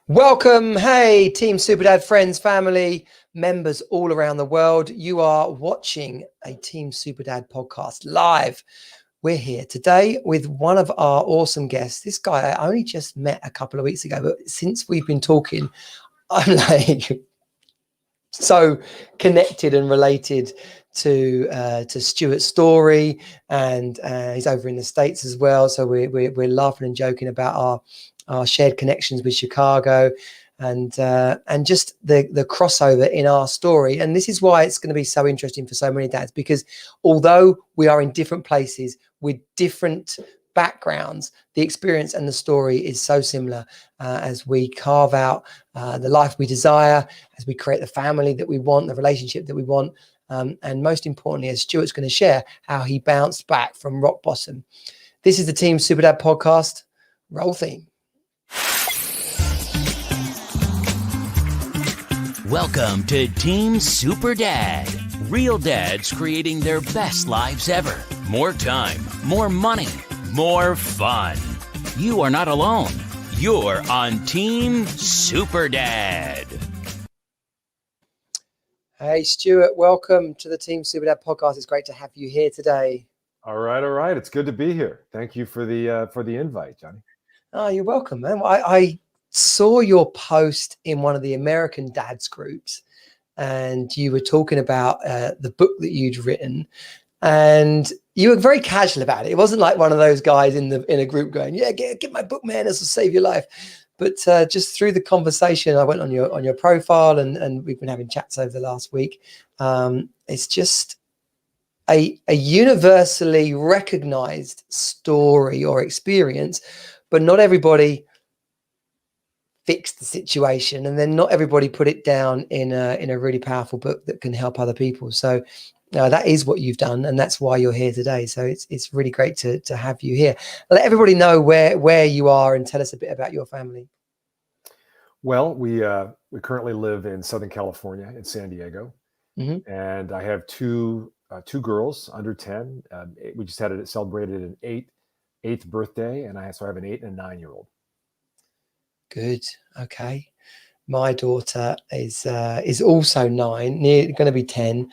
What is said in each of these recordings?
Welcome, hey, Team Superdad friends, family, members all around the world. You are watching a Team Superdad podcast live. We're here today with one of our awesome guests. This guy I only just met a couple of weeks ago, but since we've been talking, I'm like so connected and related to Stewart's story, and he's over in the States as well. So we're laughing and joking about our shared connections with Chicago, and just the crossover in our story. And this is why it's going to be so interesting for so many dads, because although we are in different places with different backgrounds, the experience and the story is so similar as we carve out the life we desire, as we create the family that we want, the relationship that we want, and most importantly, as Stuart's going to share how he bounced back from rock bottom. This is the Team Superdad podcast. Roll theme. Welcome to Team Superdad. Real dads creating their best lives ever. More time, more money, more fun. You are not alone. You're on Team Superdad. Hey, Stuart, welcome to the Team Superdad podcast. It's great to have you here today. All right. It's good to be here. Thank you for the invite, Johnny. Oh, you're welcome, man. I saw your post in one of the American dads groups, and you were talking about the book that you'd written, and you were very casual about it. It wasn't like one of those guys in a group going, "Yeah, get my book, man. This will save your life." But just through the conversation, I went on your profile, and we've been having chats over the last week. It's just a universally recognized story or experience, but not everybody fixed the situation, and then not everybody put it down in a really powerful book that can help other people. So that is what you've done, and that's why you're here today. So it's really great to have you here. Let everybody know where you are and tell us a bit about your family. Well, we currently live in Southern California in San Diego, and I have two girls under 10. We just celebrated an eighth birthday, and I have an 8 and a 9-year-old. Good. Okay. My daughter is also 9, going to be 10.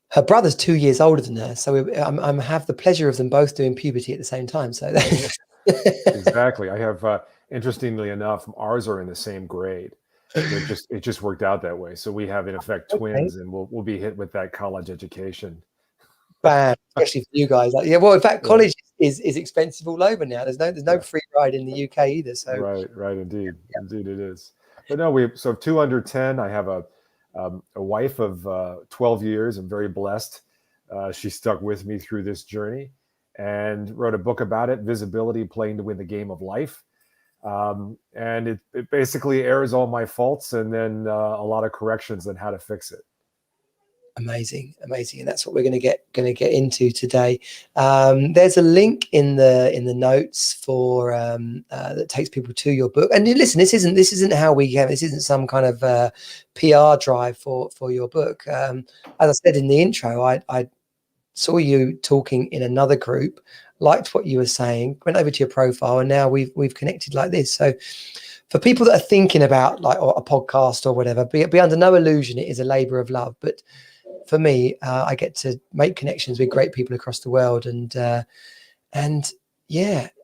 Her brother's 2 years older than her, so I have the pleasure of them both doing puberty at the same time. So Exactly. I have, interestingly enough, ours are in the same grade. It just worked out that way. So we have, in effect, twins, and we'll be hit with that college education. Bad, especially for you guys. Like, yeah, well, in fact, college is expensive all over now. There's no free ride in the UK either. So right, indeed, indeed it is. But no, so 2 under 10. I have a wife of 12 years. I'm very blessed. She stuck with me through this journey and wrote a book about it, Visibility: Playing to Win the Game of Life. And it basically airs all my faults and then a lot of corrections on how to fix it. Amazing, and that's what we're going to get into today. There's a link in the notes for that takes people to your book. And listen, this isn't how we get. This isn't some kind of PR drive for your book. As I said in the intro, I saw you talking in another group, liked what you were saying, went over to your profile, and now we've connected like this. So for people that are thinking about like a podcast or whatever, be under no illusion it is a labor of love. But for me, I get to make connections with great people across the world, and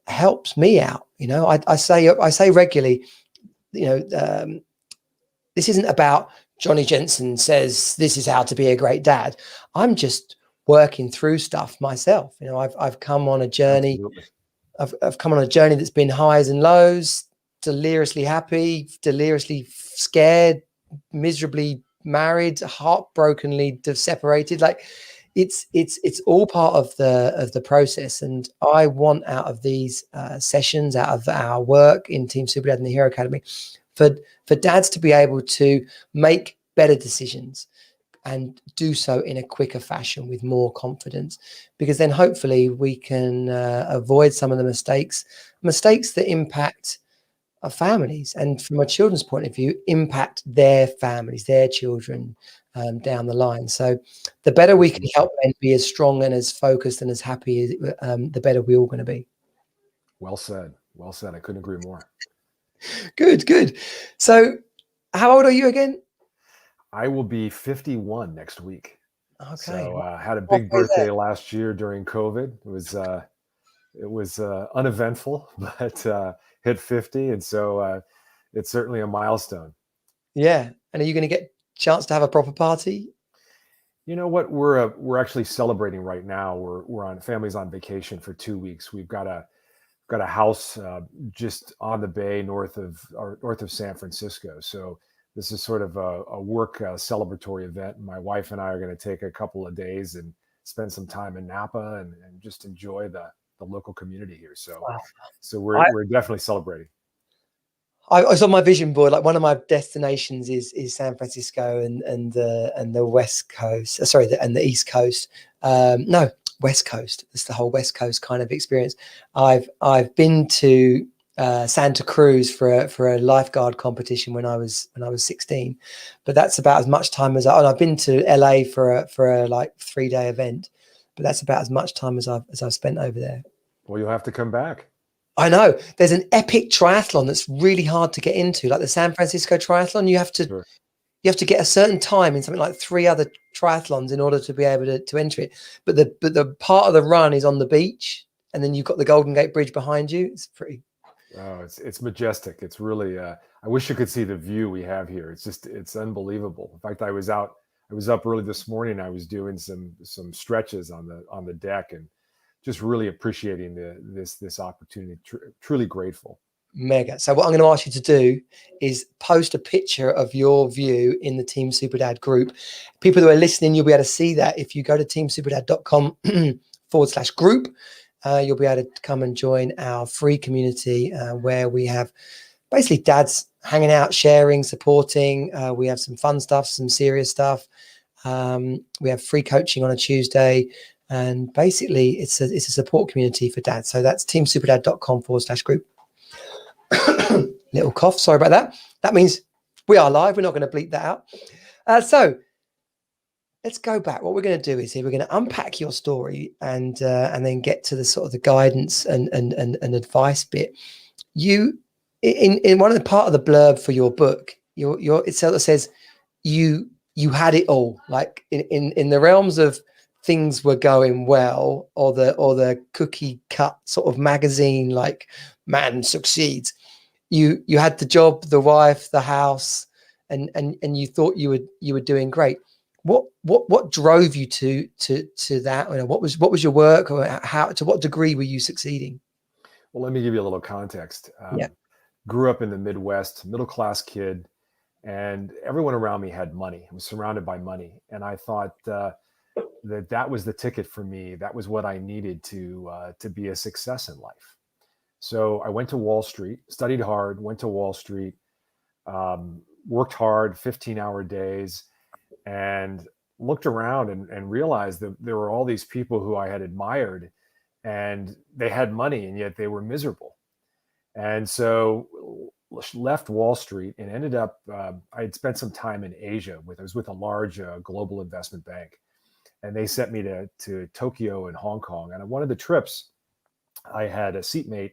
helps me out. You know, I say regularly, this isn't about Johnny Jensen says this is how to be a great dad. I'm just working through stuff myself. You know, I've come on a journey. Absolutely. I've come on a journey that's been highs and lows, deliriously happy, deliriously scared, miserably married, heartbrokenly separated. Like it's all part of the process. And I want out of these sessions, out of our work in Team Superdad and the Hero Academy, for dads to be able to make better decisions and do so in a quicker fashion with more confidence, because then hopefully we can avoid some of the mistakes that impact our families, and from a children's point of view, impact their families, their children down the line. So the better we can help them be as strong and as focused and as happy, the better we're all going to be. Well said. I couldn't agree more. Good, good. So, how old are you again? I will be 51 next week. Okay. So had a big Halfway there. birthday last year during COVID. It was uneventful, but hit 50, and so it's certainly a milestone. Yeah. And are you going to get a chance to have a proper party? You know what? We're actually celebrating right now. We're on families on vacation for 2 weeks. We've got a house just on the bay north of San Francisco. So this is sort of a work celebratory event. My wife and I are going to take a couple of days and spend some time in Napa and just enjoy the local community here. So Wow. so I, we're definitely celebrating. I was on my vision board. Like one of my destinations is San Francisco and the West Coast. And the East Coast. No, West Coast. It's the whole West Coast kind of experience. I've been to Santa Cruz for a lifeguard competition when I was 16, but that's about as much time as I've been to LA for a like 3-day event, but that's about as much time as I've spent over there. Well, you'll have to come back. I know there's an epic triathlon that's really hard to get into, like the San Francisco triathlon. Sure. You have to get a certain time in something like 3 other triathlons in order to be able to enter it. But the part of the run is on the beach, and then you've got the Golden Gate Bridge behind you. It's pretty. Oh, it's majestic. It's really. I wish you could see the view we have here. It's unbelievable. In fact, I was up early this morning. I was doing some stretches on the deck and just really appreciating this opportunity. Truly grateful. Mega. So what I'm going to ask you to do is post a picture of your view in the Team Superdad group. People who are listening, you'll be able to see that if you go to teamsuperdad.com/group. You'll be able to come and join our free community where we have basically dads hanging out, sharing, supporting. We have some fun stuff, some serious stuff. We have free coaching on a Tuesday. And basically, it's a support community for dads. So that's teamsuperdad.com/group. Little cough. Sorry about that. That means we are live. We're not going to bleep that out. So let's go back. What we're going to do is we're going to unpack your story and then get to the sort of the guidance and advice bit. You in one of the part of the blurb for your book, it says you had it all. Like in the realms of things were going well, or the cookie cut sort of magazine, like man succeeds. You had the job, the wife, the house, and you thought you were doing great. What drove you to that? You know, what was your work, or how, to what degree were you succeeding? Well, let me give you a little context. Yeah. Grew up in the Midwest, middle class kid, and everyone around me had money. I was surrounded by money, and I thought that was the ticket for me. That was what I needed to be a success in life. So I went to Wall Street, studied hard, went to Wall Street, worked hard, 15-hour days, and looked around and realized that there were all these people who I had admired, and they had money, and yet they were miserable. And so left Wall Street and ended up, I had spent some time in Asia I was with a large global investment bank, and they sent me to Tokyo and Hong Kong. And on one of the trips, I had a seatmate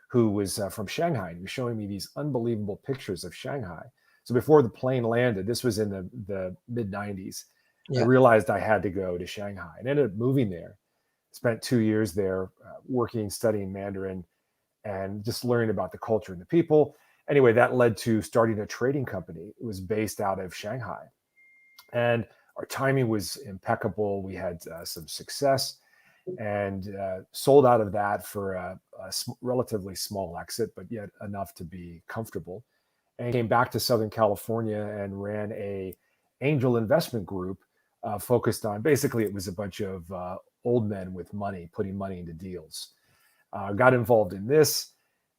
who was from Shanghai. He was showing me these unbelievable pictures of Shanghai. So before the plane landed, this was in the mid 90s, I realized I had to go to Shanghai and ended up moving there. Spent 2 years there working, studying Mandarin, and just learning about the culture and the people. Anyway, that led to starting a trading company. It was based out of Shanghai. And our timing was impeccable. We had some success and sold out of that for a relatively small exit, but yet enough to be comfortable. And came back to Southern California and ran a angel investment group focused on, basically it was a bunch of old men with money, putting money into deals. Got involved in this.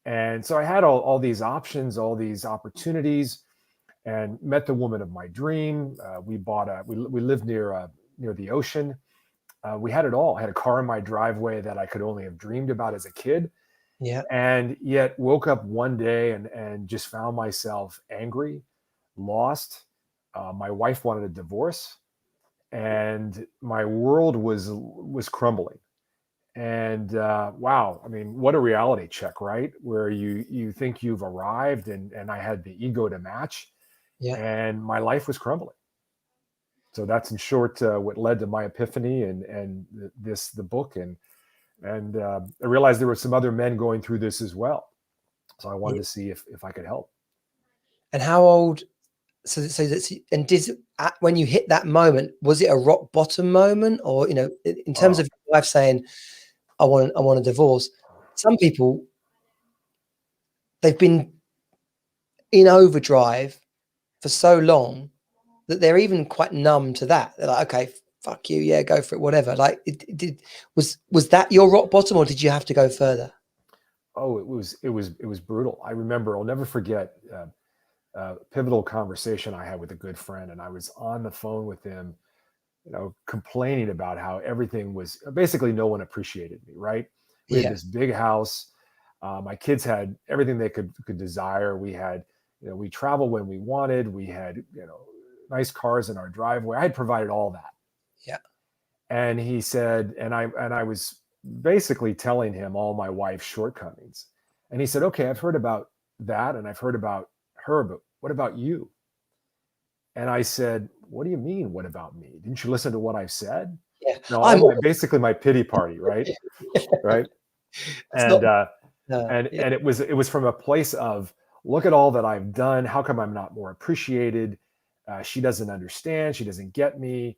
And so I had all these options, all these opportunities, and met the woman of my dream. We lived near the ocean. We had it all. I had a car in my driveway that I could only have dreamed about as a kid. Yeah. And yet woke up one day and just found myself angry, lost. My wife wanted a divorce, and my world was crumbling. And wow, I mean, what a reality check, right? Where you think you've arrived, and I had the ego to match, Yeah. and my life was crumbling. So that's in short what led to my epiphany and the book, and I realized there were some other men going through this as well. So I wanted Yeah. to see if I could help. And how old? So that's, and when you hit that moment, was it a rock bottom moment, or in terms Oh, of your wife saying, I want a divorce? Some people, they've been in overdrive for so long that they're even quite numb to that. They're like, okay, fuck you, yeah, go for it, whatever. Like, was that your rock bottom, or did you have to go further? oh, it was brutal. I remember. I'll never forget a pivotal conversation I had with a good friend, and I was on the phone with him, complaining about how everything was basically no one appreciated me. Right? We had Yeah, this big house. My kids had everything they could desire. We had, we traveled when we wanted. We had, nice cars in our driveway. I had provided all that. yeah, And he said, and I was basically telling him all my wife's shortcomings. And he said, okay, I've heard about that, and I've heard about her, but what about you? And I said, what do you mean, what about me? Didn't you listen to what I've said? yeah. No, all I'm my basically my pity party, right? Right. it's not. And Yeah, and it was from a place of, look at all that I've done. How come I'm not more appreciated? She doesn't understand. She doesn't get me.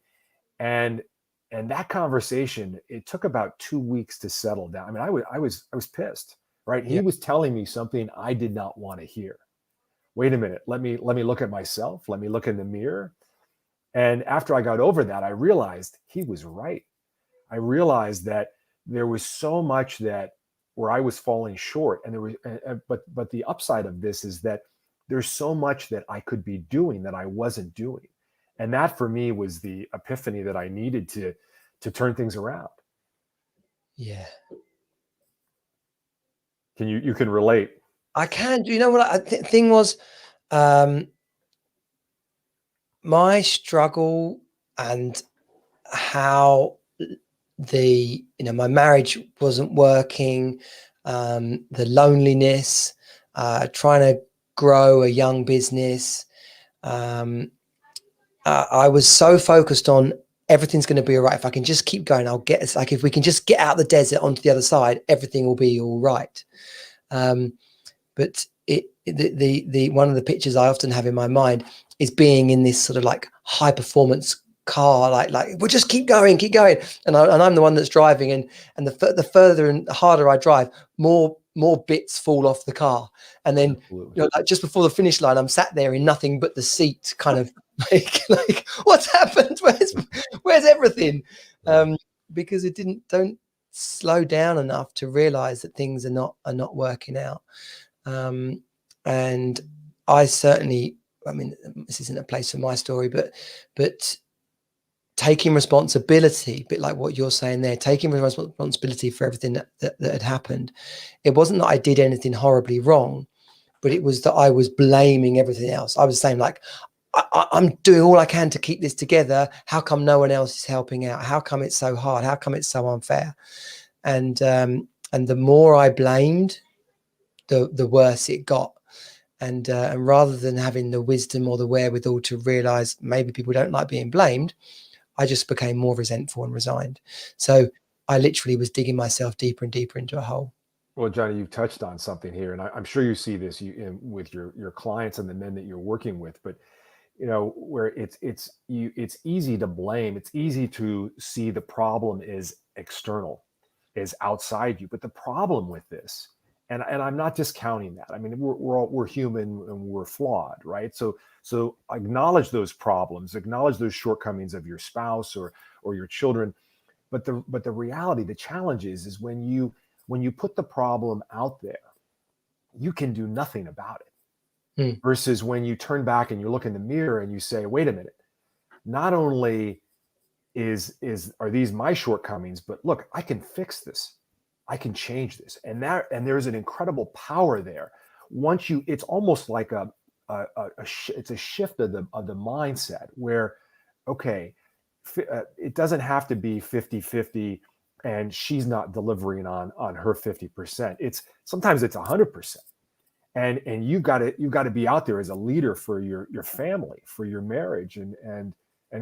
And that conversation, it took about 2 weeks to settle down. I mean, I was pissed, right? yeah, He was telling me something I did not want to hear. Wait a minute, let me look at myself. Let me look in the mirror. And after I got over that, I realized he was right. I realized that there was so much that where I was falling short, and there was, but the upside of this is that there's so much that I could be doing that I wasn't doing, and that for me was the epiphany that I needed to turn things around. yeah. You can relate? I can. Do you know what? Thing was, um, my struggle and how my marriage wasn't working, the loneliness, trying to grow a young business. um, I was so focused on everything's going to be all right. If I can just keep going, I'll get it. Like, if we can just get out of the desert onto the other side, everything will be all right. But the one of the pictures I often have in my mind is being in this sort of like high performance car, like we'll just keep going, and I'm the one that's driving, and the further and harder I drive, more bits fall off the car, and then Absolutely. like just before the finish line, I'm sat there in nothing but the seat, kind of like what's happened? Where's everything? Right. Because it don't slow down enough to realize that things are not working out. And I certainly, I mean, this isn't a place for my story, but taking responsibility, a bit like what you're saying there, taking responsibility for everything that had happened. It wasn't that I did anything horribly wrong, but it was that I was blaming everything else. I was saying, like, I'm doing all I can to keep this together. How come no one else is helping out? How come it's so hard? How come it's so unfair? And the more I blamed, the worse it got. And rather than having the wisdom or the wherewithal to realize maybe people don't like being blamed, I just became more resentful and resigned. So I literally was digging myself deeper and deeper into a hole. Well, Johnny, you've touched on something here, and I'm sure you see this with your clients and the men that you're working with. But where it's easy to blame. It's easy to see the problem is external, is outside you. But the problem with this, and I'm not discounting that. I mean, we're human and we're flawed, right? So acknowledge those problems, acknowledge those shortcomings of your spouse or your children. But the reality, the challenge is when you put the problem out there, you can do nothing about it. Versus when you turn back and you look in the mirror and you say, wait a minute, not only are these my shortcomings, but look, I can fix this. I can change this. And there's an incredible power there. It's almost like it's a shift of the mindset where, okay, it doesn't have to be 50-50 and she's not delivering on her 50%. Sometimes it's 100%. And you've got to be out there as a leader for your family, for your marriage, and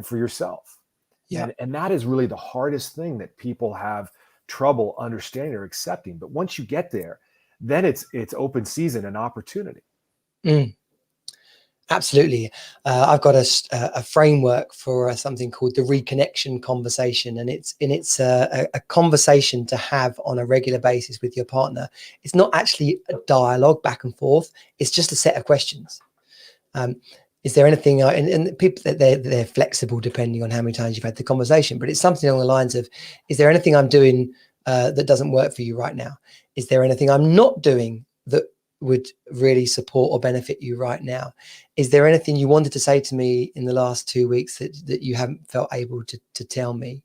for yourself. Yeah. And that is really the hardest thing that people have trouble understanding or accepting. But once you get there, then it's open season and opportunity. Absolutely. I've got a framework for something called the reconnection conversation, and it's a conversation to have on a regular basis with your partner. It's not actually a dialogue back and forth. It's just a set of questions. Is there anything, and people, they're flexible depending on how many times you've had the conversation, but it's something along the lines of, is there anything I'm doing that doesn't work for you right now? Is there anything I'm not doing that would really support or benefit you right now? Is there anything you wanted to say to me in the last 2 weeks that you haven't felt able to tell me?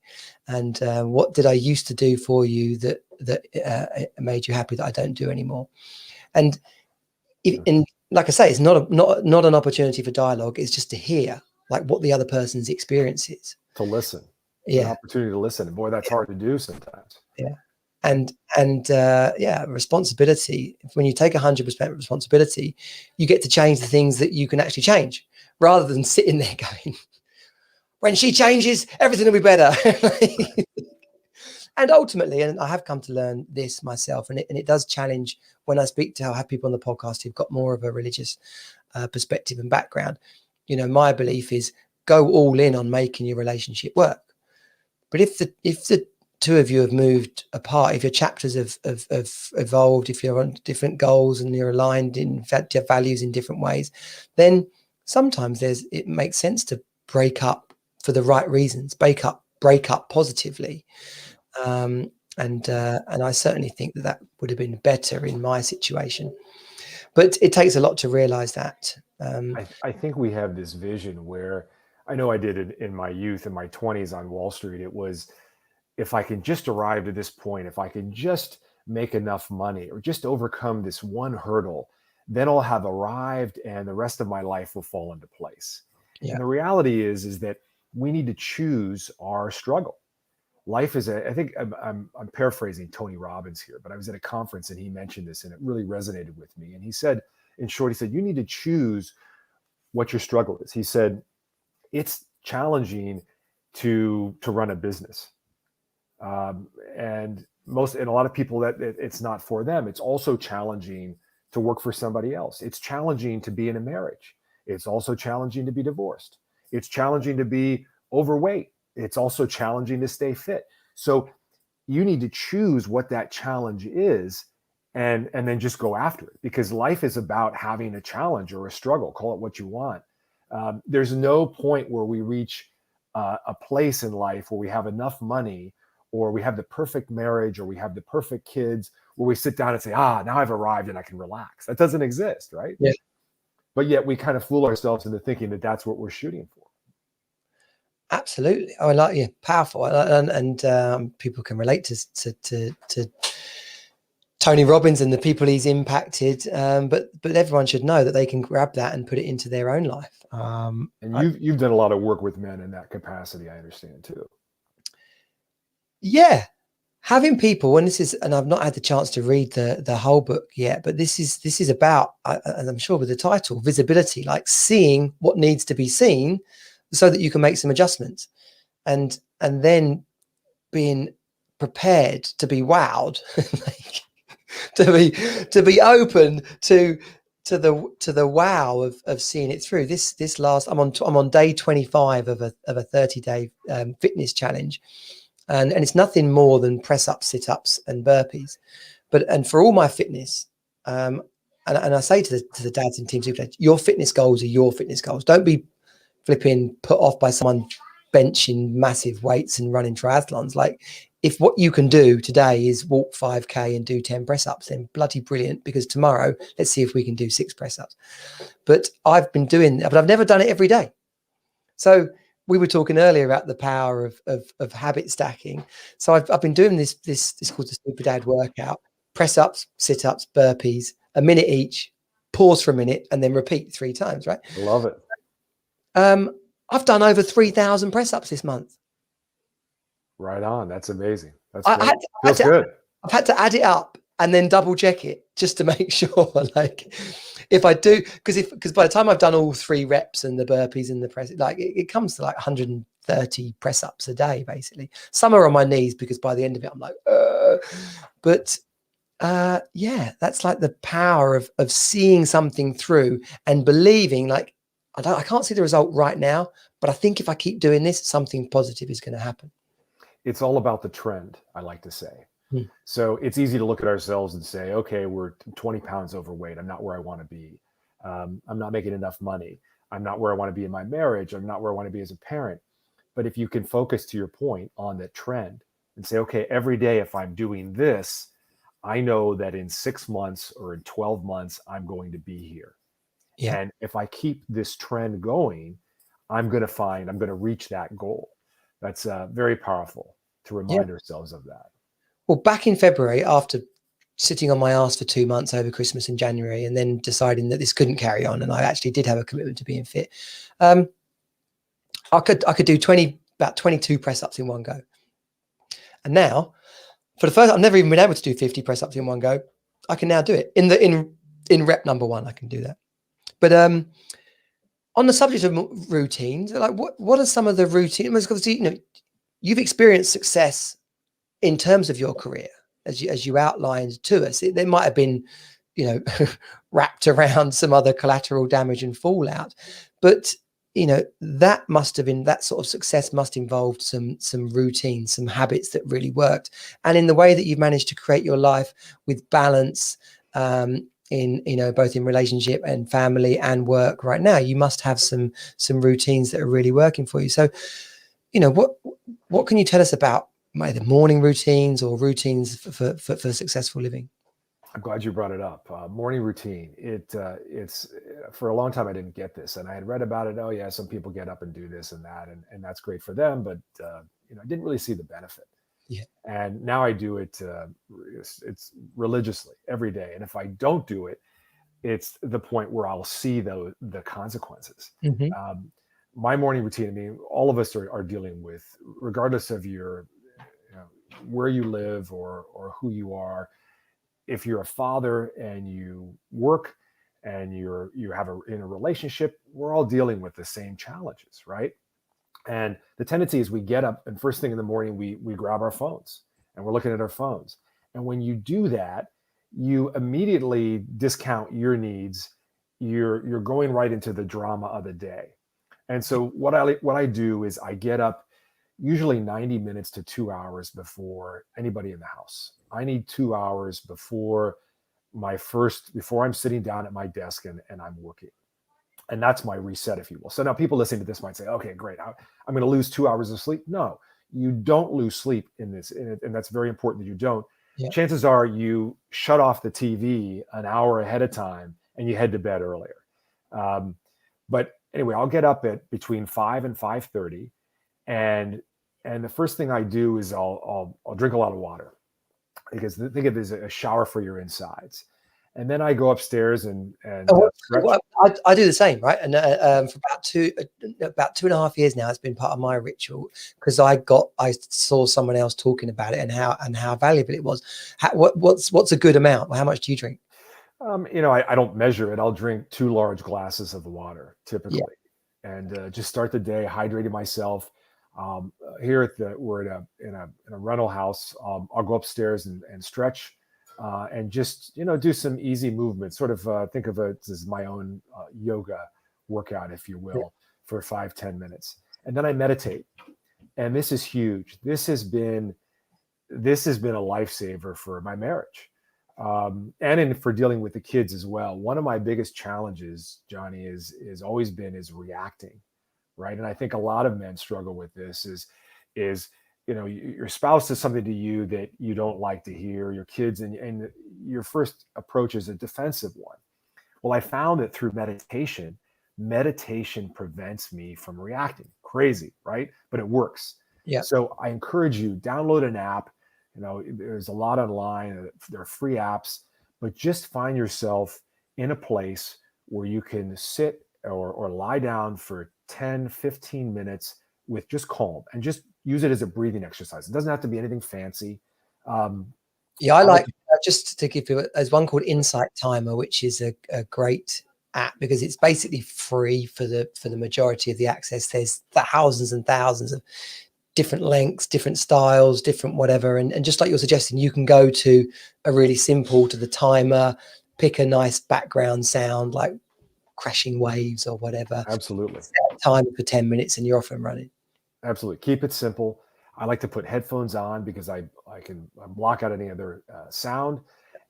And what did I used to do for you that made you happy that I don't do anymore? And like I say, it's not an opportunity for dialogue. It's just to hear like what the other person's experience is. To listen. Yeah. An opportunity to listen. And boy, that's hard to do sometimes. Yeah. And responsibility. When you take 100% responsibility, you get to change the things that you can actually change, rather than sitting there going, when she changes, everything will be better. And ultimately, and I have come to learn this myself, and it does challenge when I speak to, I have people on the podcast who've got more of a religious perspective and background. You know, my belief is go all in on making your relationship work. But if the two of you have moved apart, if your chapters have evolved, if you're on different goals and you're aligned in values in different ways, then sometimes it makes sense to break up for the right reasons, break up positively. And I certainly think that would have been better in my situation, but it takes a lot to realize that. I think we have this vision where, I know I did it in my youth, in my 20s on Wall Street. It was, if I can just arrive to this point, if I can just make enough money or just overcome this one hurdle, then I'll have arrived and the rest of my life will fall into place. Yeah. And the reality is that we need to choose our struggle. Life is I think I'm paraphrasing Tony Robbins here, but I was at a conference and he mentioned this and it really resonated with me. And he said, in short, he said, you need to choose what your struggle is. He said, it's challenging to run a business. And a lot of people that it's not for them. It's also challenging to work for somebody else. It's challenging to be in a marriage. It's also challenging to be divorced. It's challenging to be overweight. It's also challenging to stay fit. So you need to choose what that challenge is and then just go after it, because life is about having a challenge or a struggle, call it what you want. There's no point where we reach a place in life where we have enough money or we have the perfect marriage or we have the perfect kids where we sit down and say, now I've arrived and I can relax. That doesn't exist, right? Yeah. But yet we kind of fool ourselves into thinking that that's what we're shooting for. Absolutely. I like you. Powerful. And people can relate to Tony Robbins and the people he's impacted. But everyone should know that they can grab that and put it into their own life. And you've done a lot of work with men in that capacity, I understand too. Yeah. Having people, and I've not had the chance to read the whole book yet, but this is about, and I'm sure with the title, visibility, like seeing what needs to be seen so that you can make some adjustments, and then being prepared to be wowed, like, to be open to the wow of seeing it through. This last, I'm on day 25 of a 30-day fitness challenge. And it's nothing more than press ups, sit ups, and burpees. And for all my fitness, and I say to the dads in Team Super Dad, your fitness goals are your fitness goals. Don't be flipping put off by someone benching massive weights and running triathlons. Like, if what you can do today is walk 5K and do 10 press ups, then bloody brilliant, because tomorrow, let's see if we can do 6 press ups. But I've been doing that, but I've never done it every day. So we were talking earlier about the power of habit stacking. So I've been doing this called the Super Dad workout: press ups, sit ups, burpees, a minute each, pause for a minute, and then repeat 3 times. Right? I love it. I've done over 3,000 press ups this month. Right on. That's amazing. That's great. Feels good. I've had to add it up and then double check it just to make sure, like, if I do, because by the time I've done all 3 reps and the burpees and the press, like it comes to like 130 press ups a day, basically. Some are on my knees because by the end of it, I'm like, but yeah, that's like the power of seeing something through and believing, like, I can't see the result right now, but I think if I keep doing this, something positive is going to happen. It's all about the trend, I like to say. Hmm. So it's easy to look at ourselves and say, okay, we're 20 pounds overweight. I'm not where I want to be. I'm not making enough money. I'm not where I want to be in my marriage. I'm not where I want to be as a parent. But if you can focus, to your point, on the trend and say, okay, every day, if I'm doing this, I know that in 6 months or in 12 months, I'm going to be here. Yeah. And if I keep this trend going, I'm going to reach that goal. That's very powerful to remind ourselves of that. Well, back in February, after sitting on my ass for 2 months over Christmas and January, and then deciding that this couldn't carry on, and I actually did have a commitment to being fit, I could do about 22 press ups in one go. And now, for the first, I've never even been able to do 50 press ups in one go. I can now do it in rep number 1. I can do that. But on the subject of routines, like what are some of the routines? Because you've experienced success in terms of your career, as you outlined to us. There might have been, wrapped around some other collateral damage and fallout, but that sort of success must involve some routines, some habits that really worked. And in the way that you've managed to create your life with balance, in both in relationship and family and work right now, you must have some routines that are really working for you. So what can you tell us about either morning routines or routines for successful living? I'm glad you brought it up. Morning routine. It's for a long time I didn't get this, and I had read about it. Oh yeah, some people get up and do this and that, and that's great for them. But I didn't really see the benefit. Yeah. And now I do it. It's religiously every day, and if I don't do it, it's the point where I'll see the consequences. Mm-hmm. My morning routine. I mean, all of us are dealing with, regardless of your where you live or who you are. If you're a father and you work and you have in a relationship, we're all dealing with the same challenges, right? And the tendency is we get up and first thing in the morning, we grab our phones and we're looking at our phones. And when you do that, you immediately discount your needs. You're going right into the drama of the day. And so what I do is I get up usually 90 minutes to 2 hours before anybody in the house. I need 2 hours before I'm sitting down at my desk and I'm working. And that's my reset, if you will. So now people listening to this might say, okay, great. I'm going to lose 2 hours of sleep. No, you don't lose sleep in this. And that's very important that you don't. Yeah. Chances are you shut off the TV an hour ahead of time and you head to bed earlier. But anyway, I'll get up at between 5 and 5:30. And the first thing I do is I'll drink a lot of water, because think of it as a shower for your insides. And then I go upstairs and I do the same, right? And for about 2.5 years now, it's been part of my ritual, because I saw someone else talking about it and how valuable it was. What's a good amount? How much do you drink? I don't measure it. I'll drink 2 large glasses of water typically, and just start the day hydrating myself. Here we're in a rental house. I'll go upstairs and stretch. And just, do some easy movements, sort of think of it as my own yoga workout, if you will, for 5-10 minutes. And then I meditate. And this is huge. This has been a lifesaver for my marriage, and for dealing with the kids as well. One of my biggest challenges, Johnny, is always been reacting, right? And I think a lot of men struggle with this is your spouse says something to you that you don't like to hear, your kids, and your first approach is a defensive one. Well, I found that through meditation prevents me from reacting. Crazy, right? But it works. Yeah. So I encourage you, download an app. There's a lot online. There are free apps, but just find yourself in a place where you can sit or lie down for 10, 15 minutes with just calm, and just use it as a breathing exercise. It doesn't have to be anything fancy. Yeah, I like just to give you, there's one called Insight Timer, which is a great app because it's basically free for the majority of the access. There's thousands and thousands of different lengths, different styles, different whatever. And just like you're suggesting, you can go to a really simple to the timer, pick a nice background sound like crashing waves or whatever. Absolutely. Set a timer for 10 minutes and you're off and running. Absolutely. Keep it simple. I like to put headphones on because I can block out any other sound.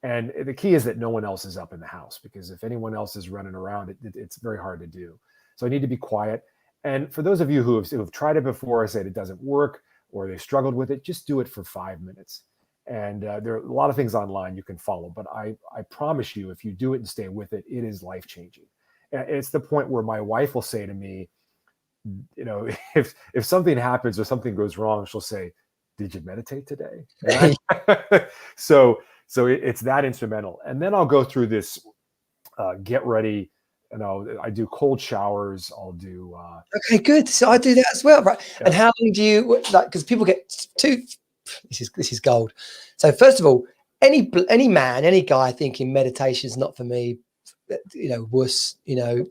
And the key is that no one else is up in the house, because if anyone else is running around, it's very hard to do. So I need to be quiet. And for those of you who have tried it before, said it doesn't work or they struggled with it, just do it for 5 minutes. And there are a lot of things online you can follow. But I promise you, if you do it and stay with it, it is life-changing. It's the point where my wife will say to me, you know, if something happens or something goes wrong, she'll say, "Did you meditate today?" So it's that instrumental. And then I'll go through this get ready. I do cold showers. I'll do. Okay, good. So I do that as well, right? Yeah. And how long do you like? Because people get too. This is gold. So first of all, any man, any guy thinking meditation is not for me, wuss,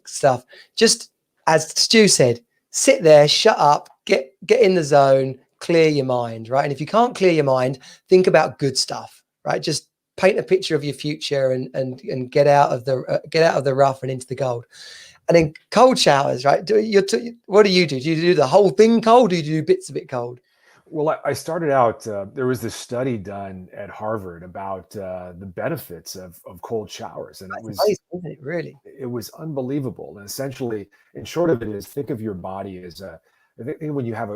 stuff. Just as Stu said, sit there, shut up, get in the zone, clear your mind, right? And if you can't clear your mind, think about good stuff, right? Just paint a picture of your future and get out of the rough and into the gold. And then cold showers, right? What do you do? Do you do the whole thing cold, or do you do bits of it cold? Well, I started out, there was this study done at Harvard about the benefits of cold showers. And That's amazing, isn't it, really? It was unbelievable. And essentially, in short of it is, think of your body as when you have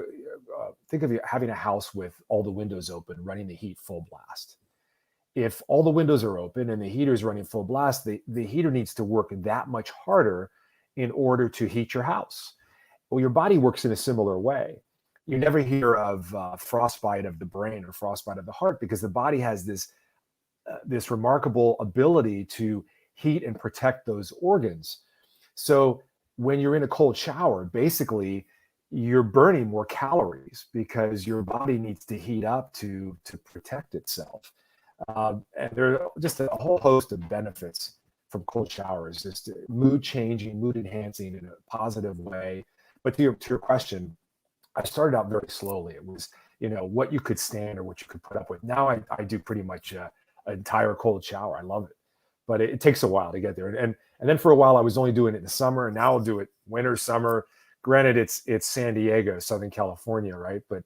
think of having a house with all the windows open, running the heat full blast. If all the windows are open and the heater is running full blast, the heater needs to work that much harder in order to heat your house. Well, your body works in a similar way. You never hear of frostbite of the brain or frostbite of the heart, because the body has this remarkable ability to heat and protect those organs. So when you're in a cold shower, basically you're burning more calories because your body needs to heat up to protect itself. And there are just a whole host of benefits from cold showers, just mood changing, mood enhancing in a positive way. But to your question, I started out very slowly. It was, what you could stand or what you could put up with. Now I do pretty much an entire cold shower. I love it, but it takes a while to get there. And then for a while I was only doing it in the summer, and now I'll do it winter, summer. Granted, it's San Diego, Southern California, right? But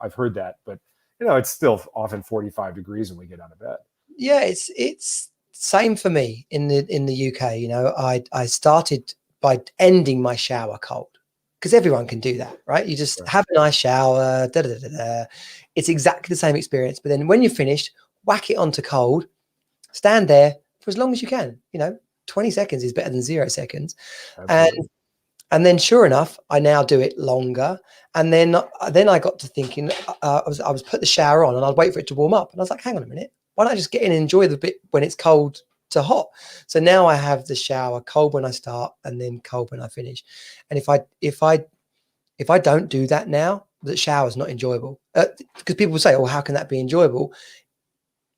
I've heard that, but it's still often 45 degrees when we get out of bed. Yeah, it's same for me in the UK. I started by ending my shower cold, because everyone can do that, right? You just have a nice shower, It's exactly the same experience. But then when you're finished, whack it onto cold, stand there for as long as you can. 20 seconds is better than 0 seconds. Absolutely. And then sure enough, I now do it longer. And then I got to thinking, I was put the shower on and I'd wait for it to warm up. And I was like, hang on a minute, why don't I just get in and enjoy the bit when it's cold to hot? So now I have the shower cold when I start and then cold when I finish. And if I don't do that now, the shower's not enjoyable. Because people say, "Oh, how can that be enjoyable?"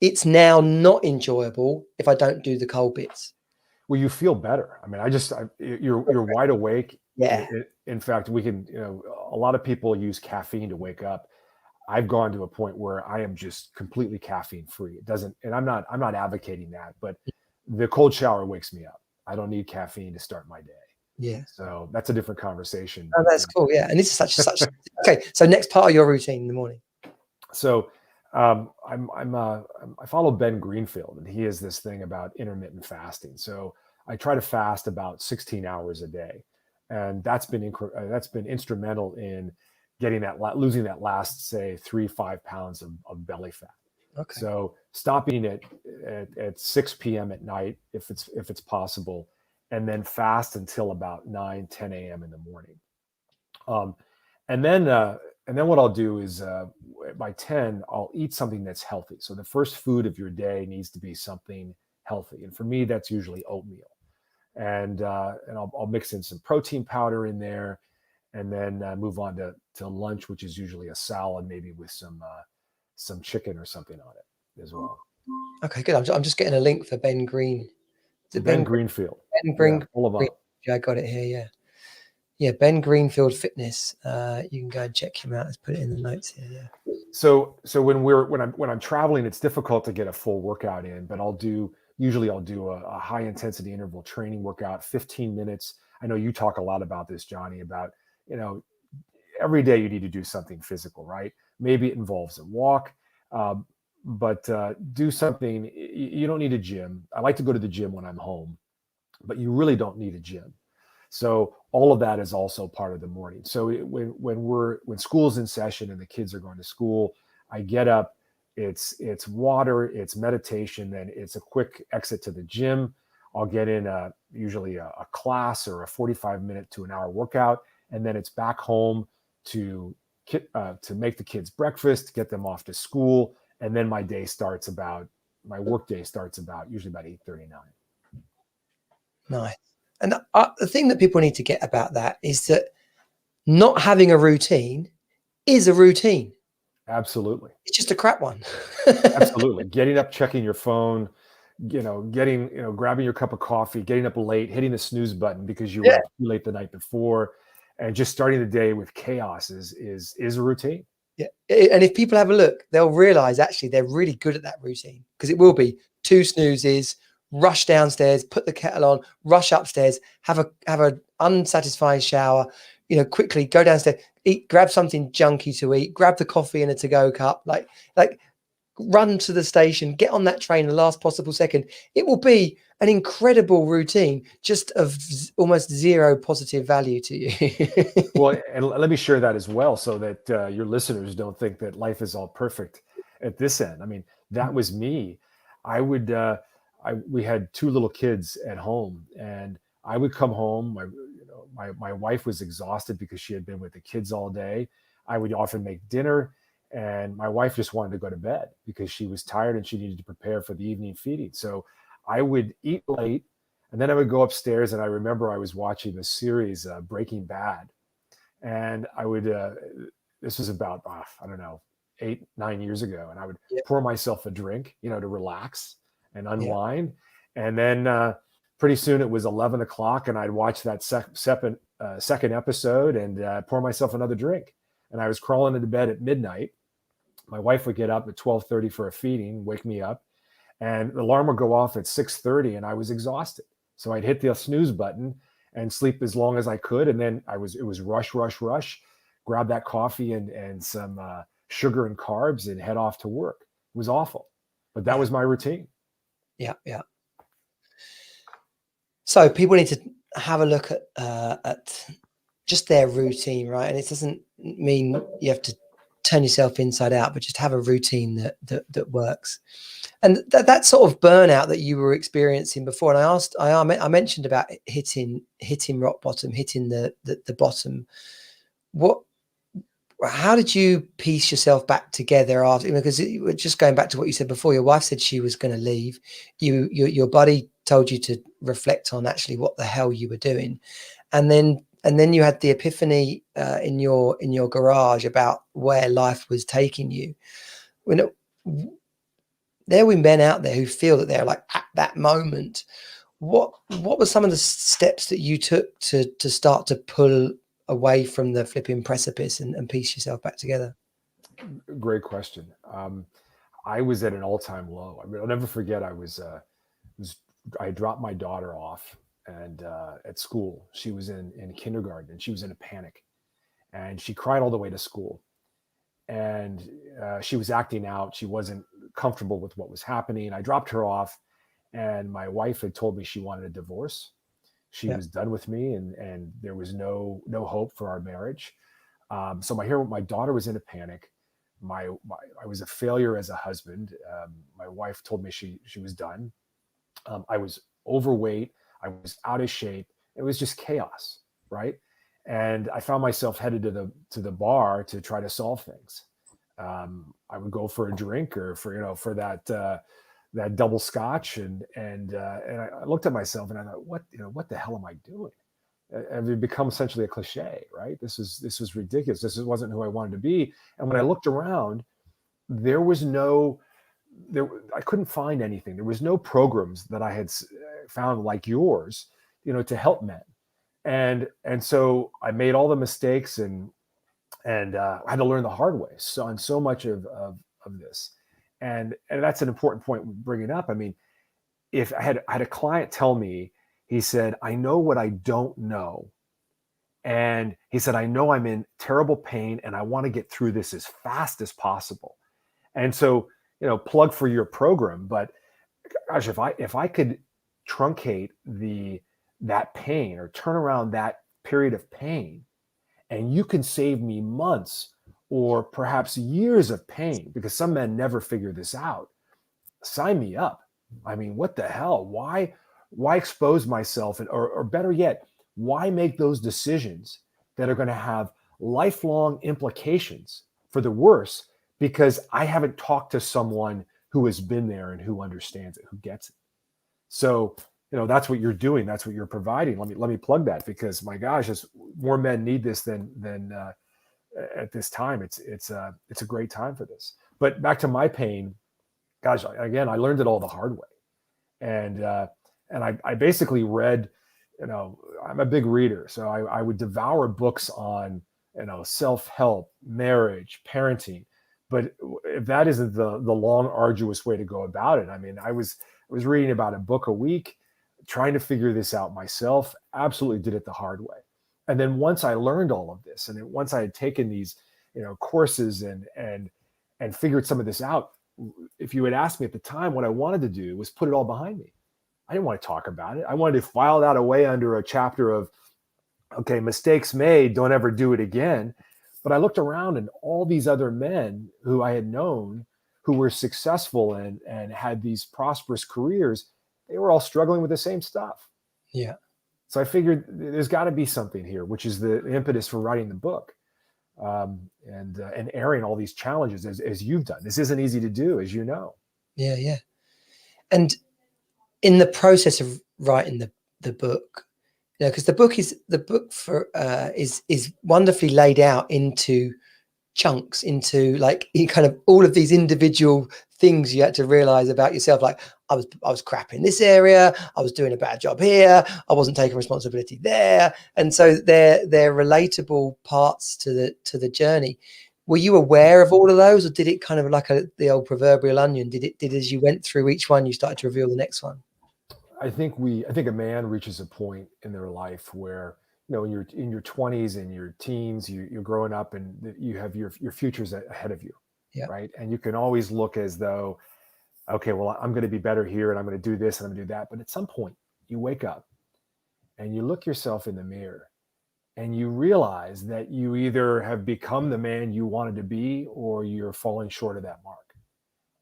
It's now not enjoyable if I don't do the cold bits. Well, you feel better. I mean, you're wide awake. Yeah. In fact, we can, a lot of people use caffeine to wake up. I've gone to a point where I am just completely caffeine free. It doesn't, and I'm not advocating that, but the cold shower wakes me up. I don't need caffeine to start my day. Yeah. So that's a different conversation. Oh, that's cool. Yeah. And this is such okay. So next part of your routine in the morning. So I follow Ben Greenfield, and he has this thing about intermittent fasting. So I try to fast about 16 hours a day, and that's been instrumental in getting losing that last, say, 3-5 pounds of belly fat. Okay. So stopping at 6 p.m. at night, if it's possible, and then fast until about 9-10 a.m. in the morning. And then what I'll do is by 10, I'll eat something that's healthy. So the first food of your day needs to be something healthy. And for me, that's usually oatmeal. And I'll mix in some protein powder in there. and then move on to lunch, which is usually a salad, maybe with some chicken or something on it as well. Okay, good. I'm just getting a link for Ben Green. Is it Ben Greenfield. Ben Yeah, Green? Boulevard. Yeah, I got it here. Yeah. Yeah, Ben Greenfield Fitness. You can go and check him out. Let's put it in the notes here. Yeah. So when I'm traveling, it's difficult to get a full workout in, but I'll do a high intensity interval training workout, 15 minutes. I know you talk a lot about this, Johnny, about, every day you need to do something physical, right? Maybe it involves a walk, but do something. You don't need a gym. I like to go to the gym when I'm home, but you really don't need a gym. So all of that is also part of the morning. So when school's in session and the kids are going to school, I get up. It's water, it's meditation, then it's a quick exit to the gym. I'll get in usually a class or a 45-minute to an hour workout, and then it's back home to make the kids breakfast, get them off to school, and then my work day starts usually about 8:39. Nice. And the thing that people need to get about that is that not having a routine is a routine. Absolutely. It's just a crap one. Absolutely. Getting up, checking your phone, grabbing your cup of coffee, getting up late, hitting the snooze button because you were up too late the night before, and just starting the day with chaos is a routine. Yeah. And if people have a look, they'll realize actually they're really good at that routine, because it will be 2 snoozes, rush downstairs, put the kettle on, rush upstairs, have a unsatisfying shower, quickly go downstairs, eat, grab something junky to eat, grab the coffee in a to-go cup, like run to the station, get on that train the last possible second. It will be an incredible routine, just of almost zero positive value to you. Well, and let me share that as well, so that your listeners don't think that life is all perfect at this end. I mean, that was me. We had 2 little kids at home, and I would come home. My wife was exhausted because she had been with the kids all day. I would often make dinner, and my wife just wanted to go to bed because she was tired and she needed to prepare for the evening feeding. So I would eat late, and then I would go upstairs. And I remember I was watching the series Breaking Bad, and I would. This was about I don't know, 8-9 years ago, and I would pour myself a drink, to relax and unwind, and then pretty soon it was 11 o'clock, and I'd watch that second episode and pour myself another drink, and I was crawling into bed at midnight. My wife would get up at 12:30 for a feeding, wake me up, and the alarm would go off at 6:30, and I was exhausted. So I'd hit the snooze button and sleep as long as I could, and then it was rush, grab that coffee and some sugar and carbs and head off to work. It was awful, but that was my routine. Yeah. So people need to have a look at just their routine, right? And it doesn't mean you have to turn yourself inside out, but just have a routine that works. And that sort of burnout that you were experiencing before, and I mentioned about hitting rock bottom, hitting the bottom. How did you piece yourself back together after? Because just going back to what you said before, your wife said she was going to leave. Your buddy told you to reflect on actually what the hell you were doing, and then you had the epiphany in your garage about where life was taking you. There were men out there who feel that they're like at that moment. What were some of the steps that you took to start to pull away from the flipping precipice and piece yourself back together? Great question. I was at an all-time low. I mean, I'll never forget. I dropped my daughter off and at school. She was in kindergarten, and she was in a panic, and she cried all the way to school. And she was acting out. She wasn't comfortable with what was happening. I dropped her off, and my wife had told me she wanted a divorce. She was done with me, and there was no hope for our marriage. So my daughter was in a panic. I was a failure as a husband. My wife told me she was done. I was overweight. I was out of shape. It was just chaos, right? And I found myself headed to the bar to try to solve things. I would go for a drink or for that double scotch, and I looked at myself and I thought, what the hell am I doing? it become essentially a cliche, right? This was ridiculous. Wasn't who I wanted to be. And when I looked around, there was I couldn't find anything. There was no programs that I had found like yours, to help men. And so I made all the mistakes and I had to learn the hard way. So on so much of this, and that's an important point bringing up. I mean, if I had a client tell me, he said, I know what I don't know. And he said, I know I'm in terrible pain and I want to get through this as fast as possible. And so, plug for your program, but gosh, if I could truncate that pain or turn around that period of pain, and you can save me months or perhaps years of pain, because some men never figure this out, sign me up. I mean, what the hell? Why expose myself? Or better yet, why make those decisions that are going to have lifelong implications for the worse, because I haven't talked to someone who has been there and who understands it, who gets it. So, that's what you're doing. That's what you're providing. Let me plug that, because my gosh, more men need this than at this time. It's a great time for this. But back to my pain, gosh, again, I learned it all the hard way. And I basically read, I'm a big reader. So I would devour books on, self-help, marriage, parenting. But if that isn't the long, arduous way to go about it, I mean, I was reading about a book a week, trying to figure this out myself. Absolutely did it the hard way. And then once I learned all of this, and then once I had taken these, courses and figured some of this out, if you had asked me at the time, what I wanted to do was put it all behind me. I didn't want to talk about it. I wanted to file that away under a chapter of, okay, mistakes made, don't ever do it again. But I looked around, and all these other men who I had known who were successful and had these prosperous careers, they were all struggling with the same stuff. Yeah. So I figured there's got to be something here, which is the impetus for writing the book, and airing all these challenges as you've done. This isn't easy to do, as you know. Yeah, yeah. And in the process of writing the book, because the book for is wonderfully laid out into chunks, into like kind of all of these individual things you had to realize about yourself. Like I was crap in this area, I was doing a bad job here, I wasn't taking responsibility there, and so they're relatable parts to the journey. Were you aware of all of those, or did it kind of like the old proverbial onion? Did as you went through each one, you started to reveal the next one? I think a man reaches a point in their life where, in your 20s and your teens, you're growing up and you have your futures ahead of you. Yeah. Right. And you can always look as though, okay, well, I'm going to be better here and I'm going to do this and I'm going to do that. But at some point you wake up and you look yourself in the mirror and you realize that you either have become the man you wanted to be or you're falling short of that mark.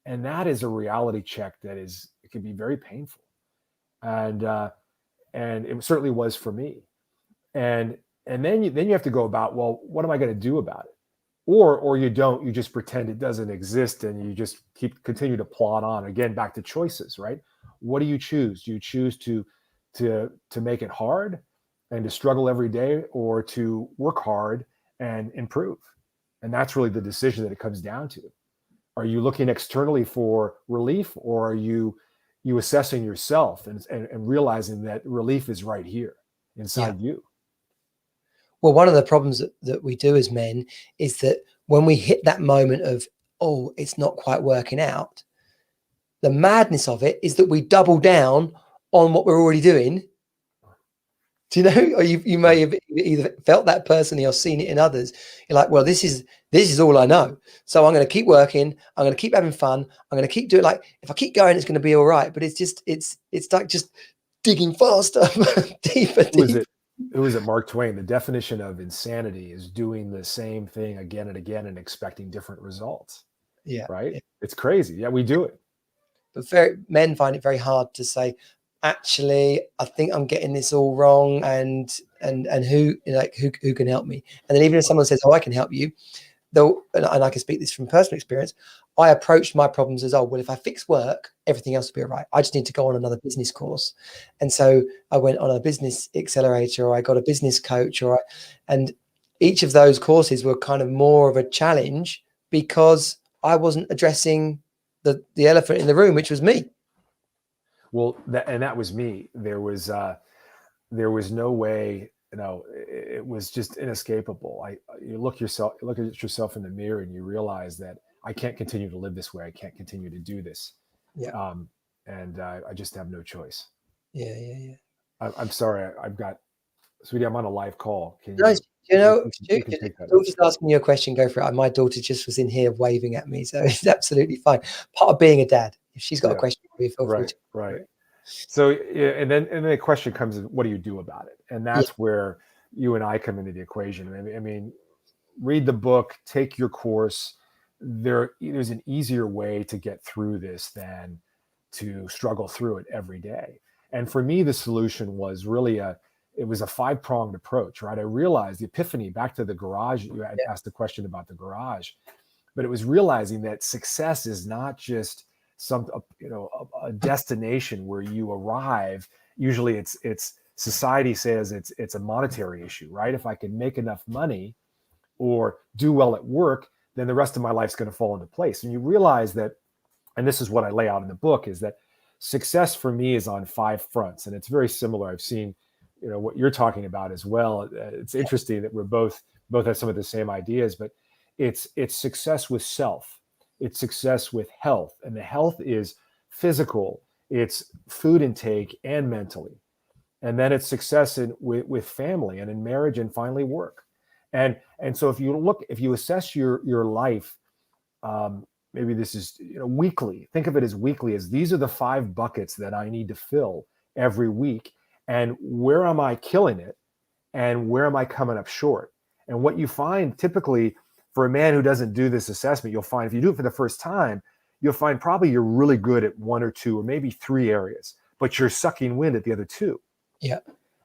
And that is a reality check it can be very painful. And it certainly was for me. And then you have to go about, well, what am I going to do about it? Or you don't, you just pretend it doesn't exist and you just continue to plod on. Again, back to choices, right? What do you choose? Do you choose to make it hard and to struggle every day, or to work hard and improve? And that's really the decision that it comes down to. Are you looking externally for relief, or are you assessing yourself and realizing that relief is right here inside you? Well, one of the problems that we do as men is that when we hit that moment of, oh, it's not quite working out, the madness of it is that we double down on what we're already doing. Do you know? Or you may have either felt that personally or seen it in others. You're like, well, this is all I know. So I'm going to keep working. I'm going to keep having fun. I'm going to keep doing, like, if I keep going, it's going to be all right. But it's like just digging faster, deeper. Who is it? Mark Twain. The definition of insanity is doing the same thing again and again and expecting different results. Yeah. Right. Yeah. It's crazy. Yeah, we do it. But men find it very hard to say, actually, I think I'm getting this all wrong, and who can help me? And then even if someone says, oh, I can help you, though, and I can speak this from personal experience, I approached my problems as, oh, well, if I fix work, everything else will be all right. I just need to go on another business course. And so I went on a business accelerator, or I got a business coach, and each of those courses were kind of more of a challenge because I wasn't addressing the elephant in the room, which was me. Well, that was me. There was no way, it was just inescapable. You look at yourself in the mirror and you realize that I can't continue to live this way. I can't continue to do this. Yeah. And I just have no choice. Yeah. I'm sorry. Sweetie, I'm on a live call. Can No, you can take that. Daughter's asking you a question, go for it. My daughter just was in here waving at me, so it's absolutely fine. Part of being a dad. If she's got a question, feel free to. Right. So, and then the question comes, what do you do about it? And that's where you and I come into the equation. I mean, read the book, take your course. There's an easier way to get through this than to struggle through it every day. And for me, the solution was really it was a 5-pronged approach, right? I realized the epiphany, back to the garage. You had asked the question about the garage, but it was realizing that success is not just a destination where you arrive. Usually it's society says it's a monetary issue, right? If I can make enough money or do well at work, then the rest of my life's going to fall into place. And you realize that, and this is what I lay out in the book, is that success for me is on 5 fronts. And it's very similar. I've seen, what you're talking about as well. It's interesting that we're both have some of the same ideas, but it's success with self. It's success with health. And the health is physical, it's food intake and mentally. And then it's success with family and in marriage and finally work. And so if you assess your life, maybe this is weekly, think of it as weekly, as these are the 5 buckets that I need to fill every week. And where am I killing it? And where am I coming up short? And what you find typically for a man who doesn't do this assessment, you'll find if you do it for the first time, you'll find probably you're really good at 1 or 2 or maybe 3 areas, but you're sucking wind at the other 2. Yeah.